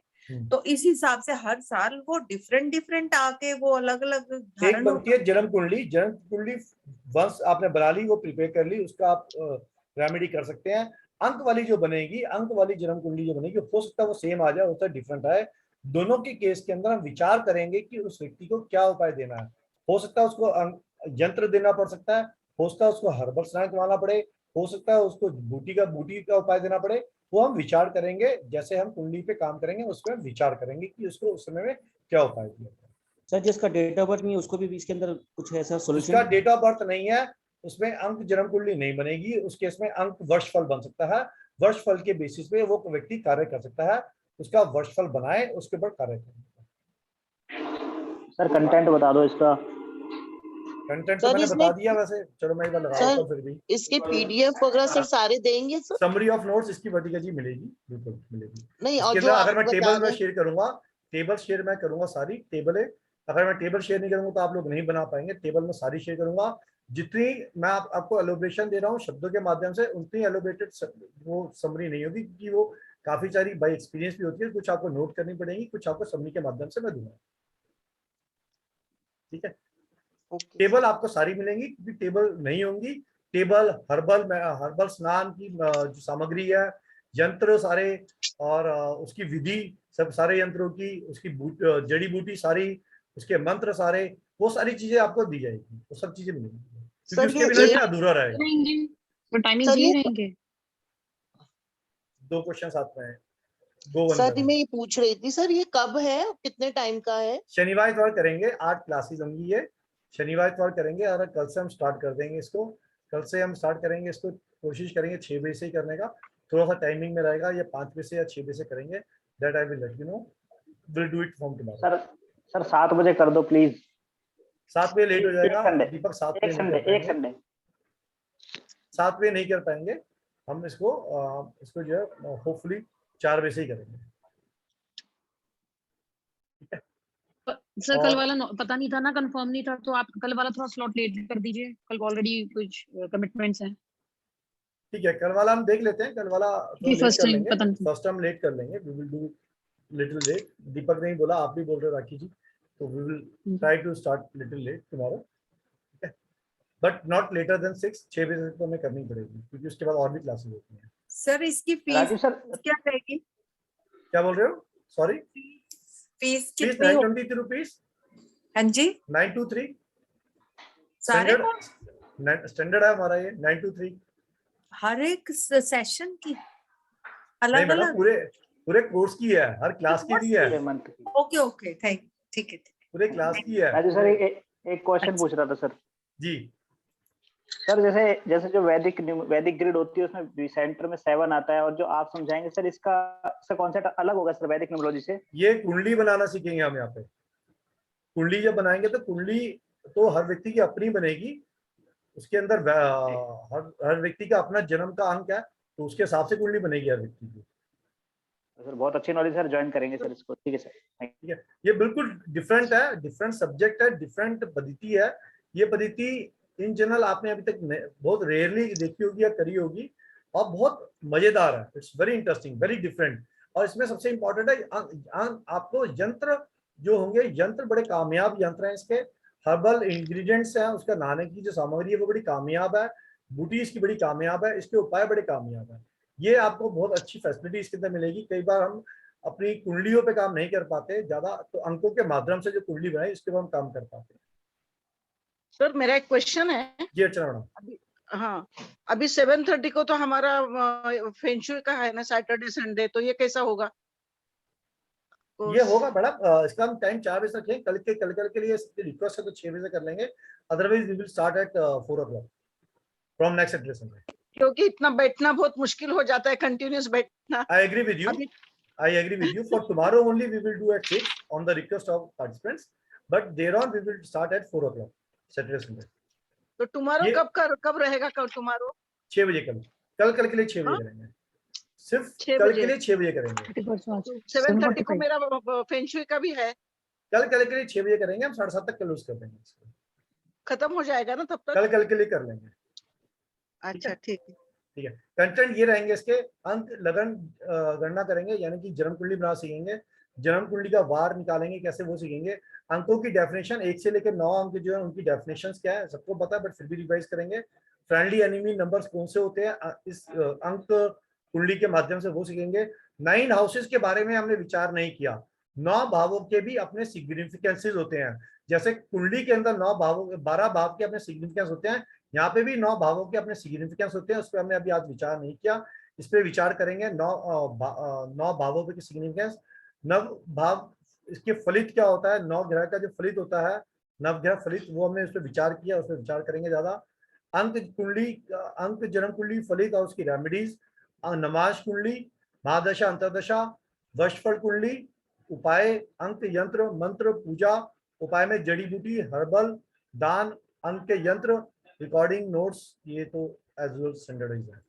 तो इस हिसाब से हर साल वो डिफरेंट आके वो अलग अलग एक धारण बनती है जन्म कुंडली। जन्म कुंडली वंश आपने बना ली, वो प्रिपेयर कर ली, उसका आप रेमेडी कर सकते हैं। अंक वाली जो बनेगी, अंक वाली जन्म कुंडली जो बनेगी, हो सकता है वो सेम आ जाए, होता है डिफरेंट आए। दोनों के केस के अंदर हम विचार करेंगे कि उस व्यक्ति को क्या उपाय देना है। हो सकता है उसको यंत्र देना पड़ सकता है, हो सकता है उसको हर्बल स्नान करवाना पड़े, हो सकता है उसको बूटी का उपाय देना पड़े। वो हम विचार करेंगे, जैसे हम कुंडली पे काम करेंगे उसमें विचार करेंगे कि उसको उस समय में क्या उपाय दिया जाए। सर जिसका डेट ऑफ बर्थ नहीं है उसको भी इसके अंदर कुछ ऐसा उसका सॉल्यूशन? डेट ऑफ बर्थ नहीं है, उसमें अंक जन्म कुंडली नहीं बनेगी, उस केस में अंक वर्षफल बन सकता है। वर्षफल के बेसिस पे वो व्यक्ति कार्य कर सकता है, उसका वर्षफल बनाए, उसके ऊपर कार्य करें। सर कंटेंट बता दो इसका। कंटेंट तो सर मैंने इसमें बता दिया वैसे, चलो मैं एक बार लगा देता हूं फिर भी। इसके पीडीएफ वगैरह सर सारे देंगे सर? समरी ऑफ नोट्स इसकी वर्टिका जी मिलेगी, बिल्कुल मिलेगी। नहीं, और इसके जो अंदर आप अगर मैं बता टेबल में रहे शेयर करूंगा, टेबल शेयर मैं करूंगा, सारी टेबल है। अगर मैं टेबल शेयर नहीं करूंगा तो आप लोग नहीं बना पाएंगे। टेबल में सारी शेयर करूंगा, जितनी मैं आपको एलोब्रेशन दे रहा हूँ शब्दों के माध्यम से, उतनी एलोब्रेटेड वो समरी नहीं होगी, क्योंकि वो काफी सारी बाई एक्सपीरियंस भी होती है। कुछ आपको नोट करनी पड़ेगी, कुछ आपको समरी के माध्यम से मैं दूंगा। ठीक है, टेबल आपको सारी मिलेंगी, क्योंकि टेबल नहीं होंगी। टेबल हर्बल स्नान की जो सामग्री है, यंत्र सारे, और उसकी विधि सब, सारे यंत्रों की, उसकी जड़ी बूटी सारी, उसके मंत्र सारे, वो सारी चीजें आपको दी जाएगी, वो सब चीजें मिलेंगी, क्योंकि सर उसके ये बिना एक- ये अधूरा रहेगा। टाइमिंग सर ये रहेंगे। 2 क्वेश्चन साथ में है, गो वन सर बाय मैं वन। ये पूछ रही थी सर, ये कब है, कितने टाइम का है? शनिवार इतवार करेंगे, 8 क्लासेस होंगी ये, शनिवार इतवार करेंगे। और कल से हम स्टार्ट कर देंगे इसको, कल से हम स्टार्ट करेंगे इसको। कोशिश करेंगे 6 बजे से ही करने का, थोड़ा सा टाइमिंग में रहेगा, या 5 बजे से या 6 बजे से करेंगे। That I will let you know, will do it from tomorrow. Sir 7 बजे कर दो प्लीज। 7 बजे लेट हो जाएगा दीपक, 7 बजे एक नहीं कर पाएंगे, संडे 7 बजे नहीं कर पाएंगे हम इसको। इसको जो है होपफुली 4 बजे से ही करेंगे। सर और- कल वाला पता नहीं था ना, कंफर्म नहीं था, तो आप कल वाला थोड़ा स्लॉट लेट कर दीजिए, कल ऑलरेडी कुछ कमिटमेंट्स हैं। ठीक है, कल वाला हम देख लेते हैं, कल वाला जी, लेट first कर time, लेंगे, पता नहीं। फर्स्ट टाइम लेट कर लेंगे। We will do little late. Deepak ने ही बोला, आप भी बोल रहे हो राखी जी, तो we will try to start little late tomorrow, but not later than 6 बजे तो हमें करनी पड़ेगी, क्योंकि उसके बाद और भी क्लासेस होती हैं। सर इसकी राजू फीस सर क्या रहेगी? क्या बोल रहे हो? सॉरी, फीस फीस कितनी हो? 923 रुपीज, हाँ जी, 923 सारे स्टैंडर्ड है हमारा ये 923। हर एक सेशन की नहीं अलग मैडम, अलग? पूरे कोर्स की है, हर क्लास की भी है, ओके ठीक है। पूरे क्लास की है। राजू सर एक क्वेश्चन पूछ रहा था सर। जी सर जैसे जो वैदिक ग्रिड होती है उसमें सेंटर में 7 आता है, और जो आप समझाएंगे सर इसका कॉन्सेप्ट अलग होगा सर वैदिक न्यूमरोलॉजी से? ये कुंडली बनाना सीखेंगे हम यहाँ पे। कुंडली जब बनाएंगे तो कुंडली तो हर व्यक्ति की अपनी बनेगी, उसके अंदर हर व्यक्ति का अपना जन्म का अंक है, तो उसके हिसाब से कुंडली बनेगी हर व्यक्ति की। सर बहुत अच्छी नॉलेज सर, ज्वाइन करेंगे सर इसको। ठीक है सर, ठीक है, ये बिल्कुल डिफरेंट है, डिफरेंट सब्जेक्ट है, डिफरेंट पद्धति है। ये पद्धति इन जनरल आपने अभी तक बहुत रेयरली देखी होगी या करी होगी, और बहुत मजेदार है। It's very interesting, very different. और इसमें सबसे इंपॉर्टेंट है आपको यंत्र जो होंगे, यंत्र बड़े कामयाब यंत्र हैं इसके। हर्बल इंग्रेडिएंट्स हैं, उसका नहाने की जो सामग्री है वो बड़ी कामयाब है। बूटी इसकी बड़ी कामयाब है, इसके उपाय बड़े कामयाब है। ये आपको बहुत अच्छी फैसिलिटी इसके अंदर मिलेगी। कई बार हम अपनी कुंडलियों पे काम नहीं कर पाते ज्यादा, तो अंकों के माध्यम से जो कुंडली बनाई इसके ऊपर हम काम कर पाते हैं। सर मेरा एक क्वेश्चन है। जी अर्चना मैडम। अभी हाँ, अभी 7:30 को तो हमारा फेंशुई का है ना, सैटरडे संडे, तो ये कैसा होगा? ये होगा मैडम, इसका हम टाइम 4 बजे तक है। कल के लिए रिक्वेस्ट है तो 6 बजे कर लेंगे, otherwise we will start at 4 o'clock from next Saturday Sunday. क्योंकि इतना बैठना बहुत मुश्किल हो जाता है, कंटिन्यूस बैठना। I agree with you. I agree with you. For tomorrow only we will do at 6 on the request of participants, but thereon we will start at 4 o'clock Saturday Sunday. तो टुमारो कब रहेगा? कल टुमारो 6 बजे कल के लिए 6 बजे करेंगे, सिर्फ कल के लिए 6 बजे करेंगे। 7:30 को मेरा फेंशुई का भी है। कल के लिए 6 बजे करेंगे, हम 7:30 तक क्लोज कर देंगे इसको। खत्म हो जाएगा ना तब तक? कल के लिए कर लेंगे। अच्छा ठीक है। ठीक है, कंटेंट ये रहेंगे इसके, अंक लगन गणना करेंगे, यानी कि जन्म कुंडली बना सीखेंगे, जन्म कुंडली का वार निकालेंगे कैसे वो सीखेंगे, अंकों की डेफिनेशन 1 से लेकर 9 अंक जो है उनकी डेफिनेशन क्या है सबको पता है, बट फिर भी रिवाइज करेंगे। फ्रेंडली एनिमी नंबर्स कौन से होते हैं इस अंक कुंडली के माध्यम से वो सीखेंगे। 9 हाउसेस के बारे में हमने विचार नहीं किया। 9 भावों के भी अपने सिग्निफिकेंसेस होते हैं, जैसे कुंडली के अंदर 9 भावों 12 भाव के अपने सिग्निफिकेंस होते हैं, यहाँ पे भी 9 भावों के अपने सिग्निफिकेंस होते हैं। उस पर हमने अभी आज विचार नहीं किया, इस पे विचार करेंगे। 9 भावों के सिग्निफिकेंस, नव भाव इसके फलित क्या होता है, 9 ग्रह का जो फलित होता है, नवग्रह फलित, वो हमने उस पर विचार किया, उस पर विचार करेंगे ज्यादा। अंक कुंडली, अंक जन्म कुंडली फलित और उसकी रेमेडीज, नमाज कुंडली, महादशा अंतरदशा, वर्षफल कुंडली, उपाय, अंक यंत्र मंत्र पूजा, उपाय में जड़ी बूटी, हर्बल, दान, अंक के यंत्र, रिकॉर्डिंग नोट्स, ये तो एज वेल स्टैंडर्डाइज है।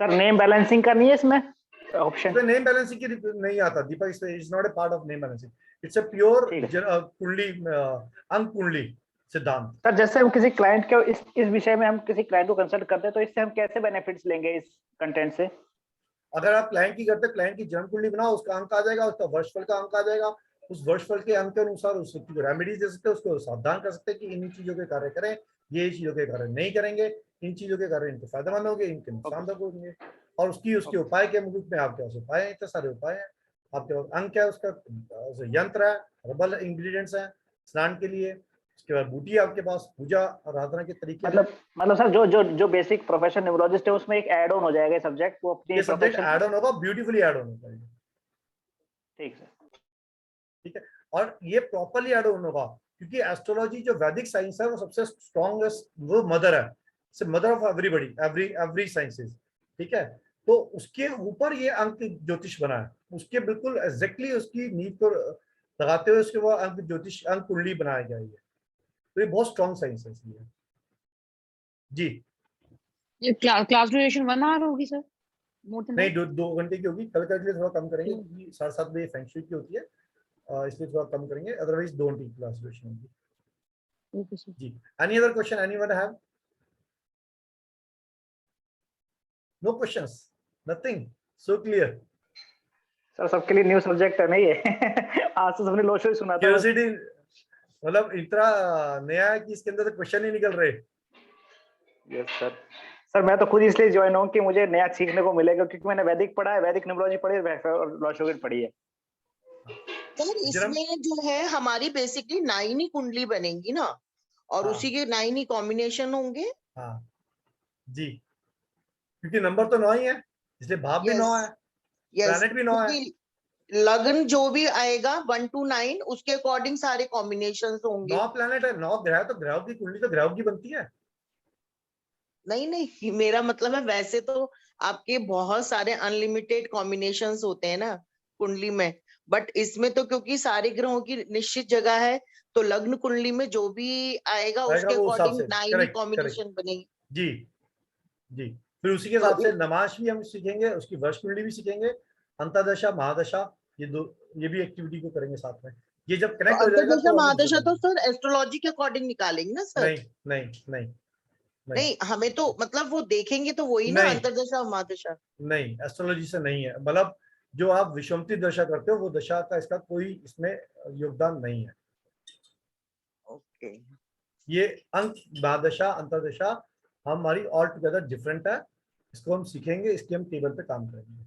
सर नेम बैलेंसिंग का नहीं है इसमें ऑप्शन? नेम बैलेंसिंग की नहीं आता Deepak, it's not a part of name balancing, it's a pure kundli अंक कुंडली सिद्धांत। सर जैसे हम किसी क्लाइंट के इस विषय में हम किसी क्लाइंट को कंसल्ट करते हैं, तो इससे हम कैसे बेनिफिट्स लेंगे इस कंटेंट से? अगर आप क्लाइंट की करते, क्लाइंट की जन्म कुंडली बनाओ, उसका अंक आ जाएगा, उसका वर्षफल का अंक आ जाएगा, उस वर्षफल के अंक के अनुसार उस व्यक्ति को रेमेडीज दे सकते हैं, उसको सावधान कर सकते हैं कि इन चीजों के कार्य करें, ये चीजों के कार्य नहीं करेंगे, इन चीजों के कार्य इनको फायदेमंद होंगे, इनके नुकसानदायक होंगे, और उसके उपाय के मुख में आपके पास उपाय है, इतने सारे उपाय हैं आपके पास। अंक है उसका, यंत्र है, हर्बल इंग्रेडिएंट्स हैं स्नान के लिए, उसके बाद बूटी आपके पास, पूजा आराधना के तरीके। मतलब सर जो बेसिक प्रोफेशन न्यूमरोलॉजिस्ट है उसमें एक ऐड ऑन हो जाएगा सब्जेक्ट, वो अपनी सब्जेक्ट ऐड ऑन होगा, ब्यूटीफुली ऐड ऑन होगा। ठीक सर, ठीक है, और ये प्रॉपर्ली ऐड ऑन होगा, क्योंकि एस्ट्रोलॉजी जो वैदिक साइंस है वो सबसे स्ट्रॉन्गेस्ट, वो मदर है, mother of everybody, every sciences, ठीक है। तो उसके ऊपर ये अंक ज्योतिष बना है, उसके बिल्कुल एग्जैक्टली उसकी नींव को लगाते हुए उसके वो अंक ज्योतिष, अंक कुंडली बनाया गया है। तो ये बहुत स्ट्रॉन्ग साइंस है इसलिए। जी, ये क्लास ड्यूरेशन 1 आवर होगी सर? नहीं, 2 घंटे की होगी। कल के लिए थोड़ा कम करेंगे, क्योंकि 7:30 बजे फेंगशुई की होती है, इसलिए थोड़ा कम करेंगे, अदरवाइज 2 घंटे की क्लास ड्यूरेशन होगी। जी, any other question anyone have? No questions, nothing, so clear. Sir सबके लिए न्यू सब्जेक्ट है नहीं है आज तो सबने लो शो ही सुना था। क्यूरियोसिटी मतलब इतना नया है कि इसके अंदर तो क्वेश्चन ही निकल रहे। Yes sir. सर मैं तो खुद इसलिए ज्वाइन हूँ कि मुझे नया सीखने को मिलेगा, क्योंकि मैंने वैदिक पढ़ा है, वैदिक न्यूमरोलॉजी पढ़ी है और लॉशोगिट पढ़ी है। सर इसमें जो है हमारी बेसिकली 9 ही कुंडली बनेंगी ना, और उसी के 9 ही कॉम्बिनेशन होंगे। हाँ जी, क्योंकि नंबर तो 9 ही है, इसलिए भाव भी 9 है, प्लैनेट भी 9 है। लगन जो भी आएगा 1 to 9 उसके अकॉर्डिंग सारे कॉम्बिनेशंस होंगे। 9 प्लैनेट है, 9 ग्रह, तो ग्रहों की कुंडली तो ग्रहों की बनती है। नहीं, मेरा मतलब है वैसे तो आपके बहुत सारे अनलिमिटेड कॉम्बिनेशंस होते हैं ना कुंडली में, बट इसमें तो क्योंकि सारे ग्रहों की निश्चित जगह है, तो लग्न कुंडली में जो भी आएगा उसके अकॉर्डिंग 9 कॉम्बिनेशन बनेगी। जी जी, फिर उसी के हिसाब से नमाज भी हम सीखेंगे, उसकी वर्ष कुंडली भी सीखेंगे, अंतरदशा महादशा, ये भी एक्टिविटी को करेंगे साथ में। ये जब कनेक्ट हो जाएगा तो महादशा तो सर एस्ट्रोलॉजी के अकॉर्डिंग निकालेंगे ना सर? नहीं, हमें तो मतलब वो देखेंगे तो वही ना, अंतरदशा और महादशा। नहीं, एस्ट्रोलॉजी से नहीं है, मतलब जो आप विषमती दशा करते हो वो दशा का इसका कोई इसमें योगदान नहीं है। ओके, ये अंक महादशा, अंतरदशा, हमारी ऑल टुगेदर डिफरेंट है, इसको हम सीखेंगे, इसके हम टेबल पे काम करेंगे।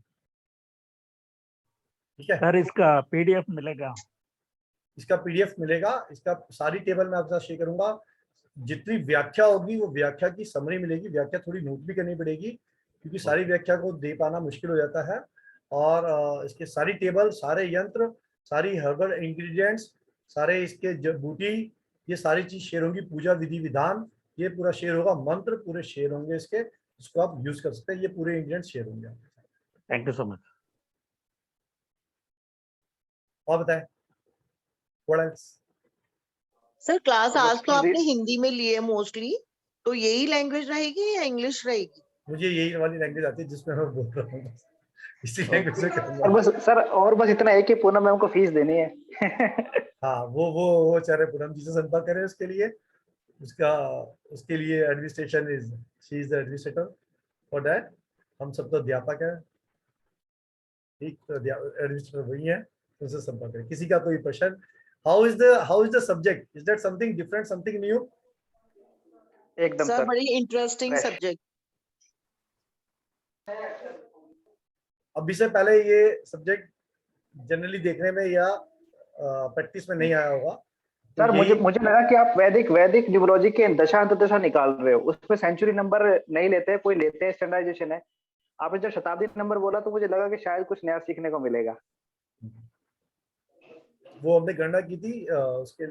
ठीक है सर इसका पीडीएफ मिलेगा? इसका पीडीएफ मिलेगा, इसका सारी टेबल मैं आपके साथ शेयर करूंगा। जितनी व्याख्या होगी वो व्याख्या की समरी मिलेगी, व्याख्या थोड़ी नोट भी करनी पड़ेगी क्योंकि सारी व्याख्या को दे पाना मुश्किल हो जाता है। और इसके सारी टेबल, सारे यंत्र, सारी हर्बल इंग्रेडिएंट्स, सारे इसके बूटी, ये सारी चीज शेयर होंगी। पूजा विधि विधान ये पूरा शेयर होगा, मंत्र पूरे शेयर होंगे इसके, इसको आप यूज कर सकते हैं, ये पूरे इंग्रेडिएंट्स शेयर होंगे। Thank you so much. और बताएं what else? सर क्लास और आज बस तो आपने this- हिंदी में ली है मोस्टली, तो यही लैंग्वेज रहेगी या इंग्लिश रहेगी? मुझे यही वाली लैंग्वेज आती है जिसमें मैं बोल रहा हूँ, इसी लैंग्वेज में और करूंगा। बस सर, और बस इतना है कि पूनम मैम को फीस देनी है। हाँ वो चाह रहे पूनम जी से संपर्क करें उसके लिए, उसके लिए administration is, she is the administrator for that. हम सब तो अध्यापक है, ठीक, तो एडमिनिस्ट्रेटर वही है, उनसे संपर्क करें। किसी का कोई प्रश्न? How is the subject? Is that something different, something new? एकदम सर सर, बड़ी इंटरेस्टिंग fresh। सब्जेक्ट। अभी से पहले ये सब्जेक्ट जनरली देखने में या प्रैक्टिस में नहीं आया होगा। तो सर मुझे लगा कि आप वैदिक न्यूमरोलॉजी के दशा अंतर्दशा निकाल रहे हो, उसमें सेंचुरी नंबर नहीं लेते हैं, कोई लेते हैं, स्टैंडर्डाइजेशन है। आपने जब शताब्दी नंबर बोला तो मुझे लगा कि शायद कुछ नया सीखने को मिलेगा। वो हमने गणना की थी उसके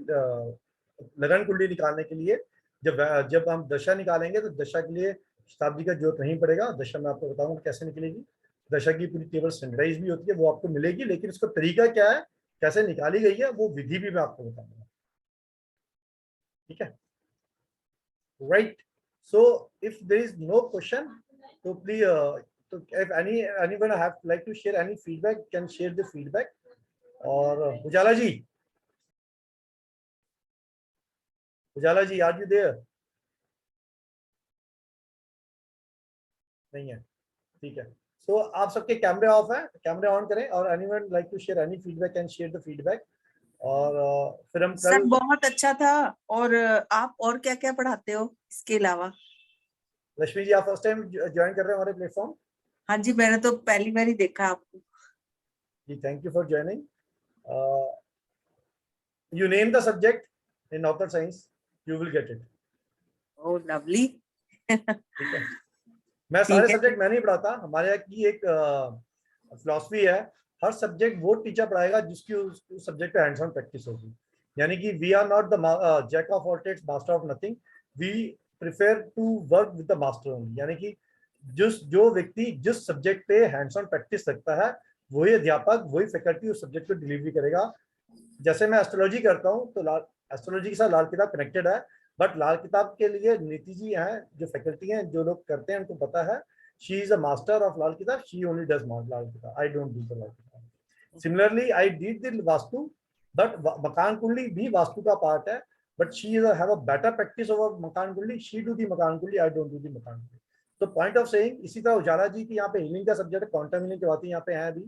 लगन कुंडली निकालने के लिए। जब हम दशा निकालेंगे तो दशा के लिए शताब्दी का जरूरत नहीं पड़ेगा। दशा मैं आपको बताऊंगा कैसे निकलेगी। दशा की पूरी टेबल स्टैंडर्डाइज भी होती है, वो आपको मिलेगी, लेकिन उसका तरीका क्या है, कैसे निकाली गई है, वो विधि भी मैं आपको बताऊंगा। ठीक है, right. So if there is no question तो प्लीज, तो if anyone have like to share any feedback can share the feedback। और उजाला जी आर यू देयर? नहीं है, ठीक है। सो आप सबके कैमरे ऑफ है, कैमरे ऑन करें, और anyone like to share any feedback can share the feedback. और फिर हम सर कल, बहुत अच्छा था। और आप और क्या क्या पढ़ाते हो इसके अलावा? लक्ष्मी जी आप फर्स्ट टाइम ज्वाइन कर रहे हैं हमारे प्लेटफॉर्म? हाँ जी, मैंने तो पहली बार ही देखा आपको जी, thank you for joining. You name the subject in author science, you will get it. Oh lovely. ठीक है, मैं सारे सब्जेक्ट मैं नहीं पढ़ाता, हमारे यहाँ की एक फिलॉसफी है, हर सब्जेक्ट वो टीचर पढ़ाएगा जिसकी उस सब्जेक्ट पे हैंड्स ऑन प्रैक्टिस होगी। यानी कि we are not the jack of all trades, master of nothing, we prefer to work with the master only. यानी कि जो व्यक्ति जिस सब्जेक्ट पे हैंड्स ऑन प्रैक्टिस रखता है वही अध्यापक, वही फैकल्टी उस सब्जेक्ट को डिलीवरी करेगा। जैसे मैं एस्ट्रोलॉजी करता हूँ तो एस्ट्रोलॉजी के साथ लाल किताब कनेक्टेड है, बट लाल किताब के लिए नीति जी हैं जो फैकल्टी हैं, जो लोग करते हैं उनको पता है, she is a master of Lal Kitab, she only does Lal Kitab, I don't do the Lal Kitab. Similarly I did the vastu, but मकान कुंडली भी वास्तु का पार्ट है, but she is have a better practice over makaan kundli, she do the मकान कुंडली, आई डोंट डू द मकान कुंडली। तो पॉइंट ऑफ सेइंग, इसी तरह उजाला जी की यहाँ पे हीलिंग का सब्जेक्ट है, क्वांटम हीलिंग करवाती है, यहाँ पे है अभी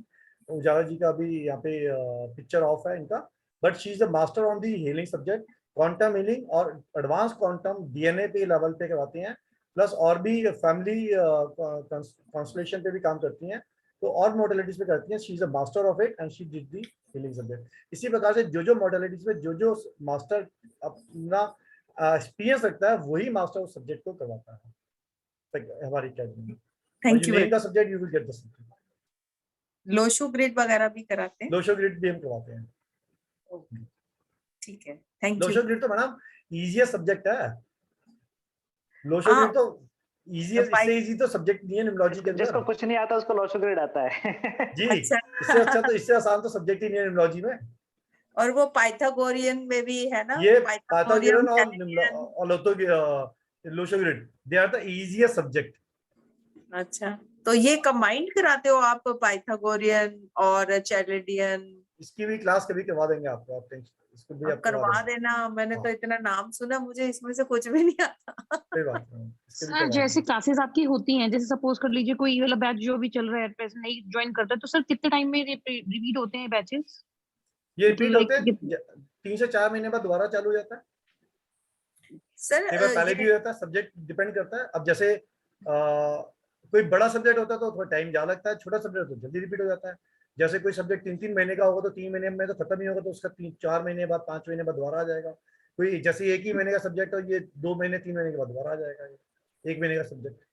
उजाला जी का भी यहाँ पे पिक्चर ऑफ है इनका, but she is a master on the healing subject. Quantum healing और एडवांस क्वांटम डीएनए पे लेवल पे करवाती हैं, प्लस और भी फैमिली कॉन्स्टलेशन पे भी काम करती हैं, तो और मॉडलिटीज पे करती हैं। She is a master of it and she did the healing subject. इसी प्रकार से जो मॉडलिटीज पे जो मास्टर अपना एक्सपीरियंस रखता है वही मास्टर उस सब्जेक्ट को करवाता है हमारी अकेडमी में। Thank you. का subject you will get the subject. Lo Shu grid वगैरह भी कराते हैं? लोशो ग्रिड भी हम करवाते हैं। ठीक है, थैंक यू। लोशो ग्रिड तो मैडम इजीएस्ट सब्जेक्ट है। लोशो ग्रिड तो इजीएस्ट, इससे इजी तो सब्जेक्ट नहीं है न्यूमरोलॉजी के अंदर। जिसको कुछ नहीं आता उसको लोशो ग्रेड आता है। जी, इससे अच्छा तो, इससे आसान तो सब्जेक्ट ही नहीं है न्यूमरोलॉजी में। और वो पाइथागोरियन में भी है ना? ये पाइथागोरियन और Lo Shu grid, they are the easiest subject. अच्छा, तो ये कंबाइंड कराते हो आप, पाइथागोरियन और चैलेडियन? इसकी भी क्लास कभी करवा देंगे आपको, आप इसको भी आप करवा देना। मैंने तो इतना नाम सुना, मुझे इसमें से कुछ भी नहीं आता। कोई बात नहीं। सर जैसे क्लासेस आपकी होती हैं, जैसे सपोज कर लीजिए कोई वाला बैच जो भी चल रहा है प्रेजेंट नहीं ज्वाइन करता है, तो सर कितने टाइम में रिपीट होते हैं बैचेस? ये रिपीट होते हैं 3 से 4 महीने बाद दोबारा चालू हो जाता है। सर कई बार पहले भी हो जाता है, सब्जेक्ट डिपेंड करता है। अब जैसे कोई बड़ा सब्जेक्ट होता है तो थोड़ा टाइम ज्यादा लगता है, छोटा सब्जेक्ट तो जल्दी रिपीट हो जाता है। जैसे कोई सब्जेक्ट 3-3 महीने का होगा तो 3 महीने में तो खत्म ही होगा, तो उसका 3-4 महीने बाद 5 महीने बाद दोबारा आ जाएगा। कोई जैसे 1 ही महीने का सब्जेक्ट हो, ये 2 महीने 3 महीने के बाद दोबारा आ जाएगा, ये 1 महीने का सब्जेक्ट।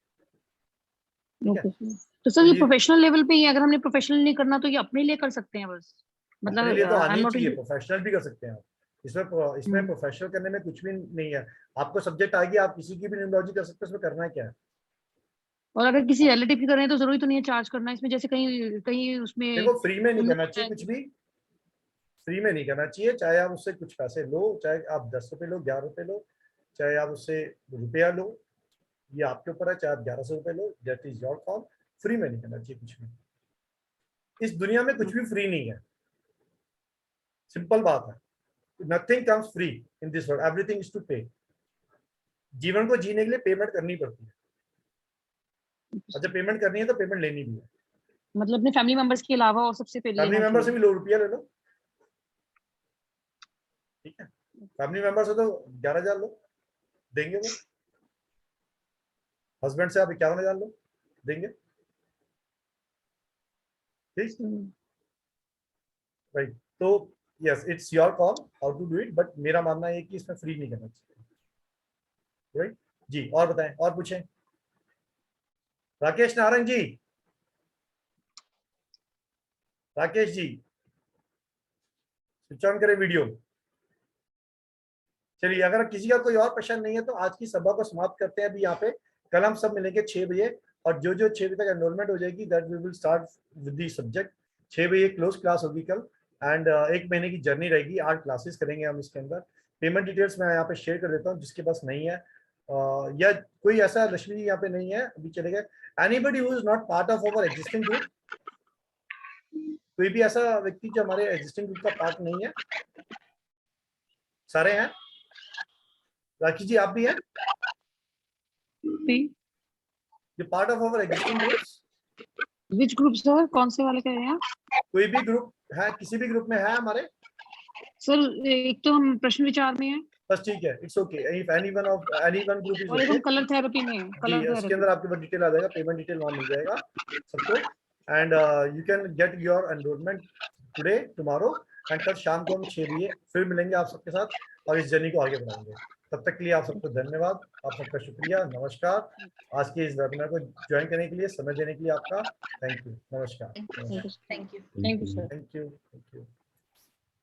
Okay sir. तो सर ये प्रोफेशनल लेवल पे ही, अगर हमने प्रोफेशनल नहीं करना तो ये अपने लिए कर सकते हैं बस, अपने मतलब लिए तो आनी I'm not चाहिए, into- प्रोफेशनल भी कर सकते हैं आप। इसमें प्रोफेशनल करने में कुछ भी नहीं है। आपको सब्जेक्ट आ गया, आप किसी की भी न्यूमरोलॉजी कर सकते हैं, उसमें करना क्या है। और अगर किसी रिलेटिव की कर रहे हैं तो जरूरी तो नहीं है चार्ज करना इसमें, जैसे कहीं कहीं उसमें देखो फ्री में नहीं करना चाहिए, कुछ भी फ्री में नहीं करना चाहिए। चाहे आप उससे कुछ पैसे लो, चाहे आप 10 रुपए लो, 11 रुपए लो, चाहे आप उससे रुपया लो, ये आपके ऊपर है। चाहे आप 1100 रुपए लो, that is your call. Free में नहीं करना चाहिए कुछ भी। इस दुनिया में कुछ भी फ्री नहीं है, सिंपल बात है। Nothing comes free in this world, everything is to pay. जीवन को जीने के लिए पेमेंट करनी पड़ती है, और जब पेमेंट करनी है तो पेमेंट लेनी भी है। मतलब अपने फैमिली मेंबर्स के अलावा और सबसे पहले फैमिली लेना मेंबर से चाहिए। भी लो, रुपया ले लो, ठीक है। फैमिली मेंबर से तो 11,000 लो, देंगे वो। हस्बैंड से आप 51,000 लो, देंगे, ठीक, राइट। तो yes, it's your call how to do it, but मेरा मानना है कि इसमें फ्री नहीं करना चाहिए, राइट जी। और बताएं, और पूछें। राकेश नारायण जी, राकेश जी स्विच ऑन करें वीडियो। चलिए, अगर किसी का कोई और प्रश्न नहीं है तो आज की सभा को समाप्त करते हैं अभी यहाँ पे। कल हम सब मिलेंगे 6 बजे, और जो 6 बजे तक एनरोलमेंट हो जाएगी, that we will start with the subject. 6 बजे क्लोज क्लास होगी कल, एंड 1 महीने की जर्नी रहेगी, 8 क्लासेस करेंगे हम इसके अंदर। पेमेंट डिटेल्स मैं यहाँ पे शेयर कर देता हूँ, जिसके पास नहीं है, या कोई ऐसा, लक्ष्मी जी यहाँ पे नहीं है अभी, चले गए। Anybody who is not part of our existing group, कोई भी ऐसा व्यक्ति जो हमारे एग्जिस्टिंग ग्रुप का पार्ट नहीं है? सारे हैं? राखी जी आप भी हैं? ये part of our existing groups. Which group sir, कौन से वाले कह रहे हैं? कोई भी ग्रुप है, किसी भी ग्रुप में है हमारे? सर एक तो हम प्रश्न विचार में हैं, बस ठीक है, it's okay. If anyone group is और एक ओके हम कलर थेरेपी में हैं, जी, कलर उसके अंदर थेरेपी। आपके पास डिटेल आ जाएगा, पेमेंट डिटेल वहां मिल जाएगा सबको। And you can get your enrolment today, tomorrow, and कल शाम को हम 6 बजे फिर मिलेंगे आप सबके साथ, और इस जर्नी को आगे बढ़ाएंगे। तब तक के लिए आप सबको धन्यवाद, आप सबका शुक्रिया, नमस्कार। आज के इस वेबिनार को ज्वाइन करने के लिए, समय देने के लिए आपका थैंक यू, नमस्कार। Thank you sir. Thank you.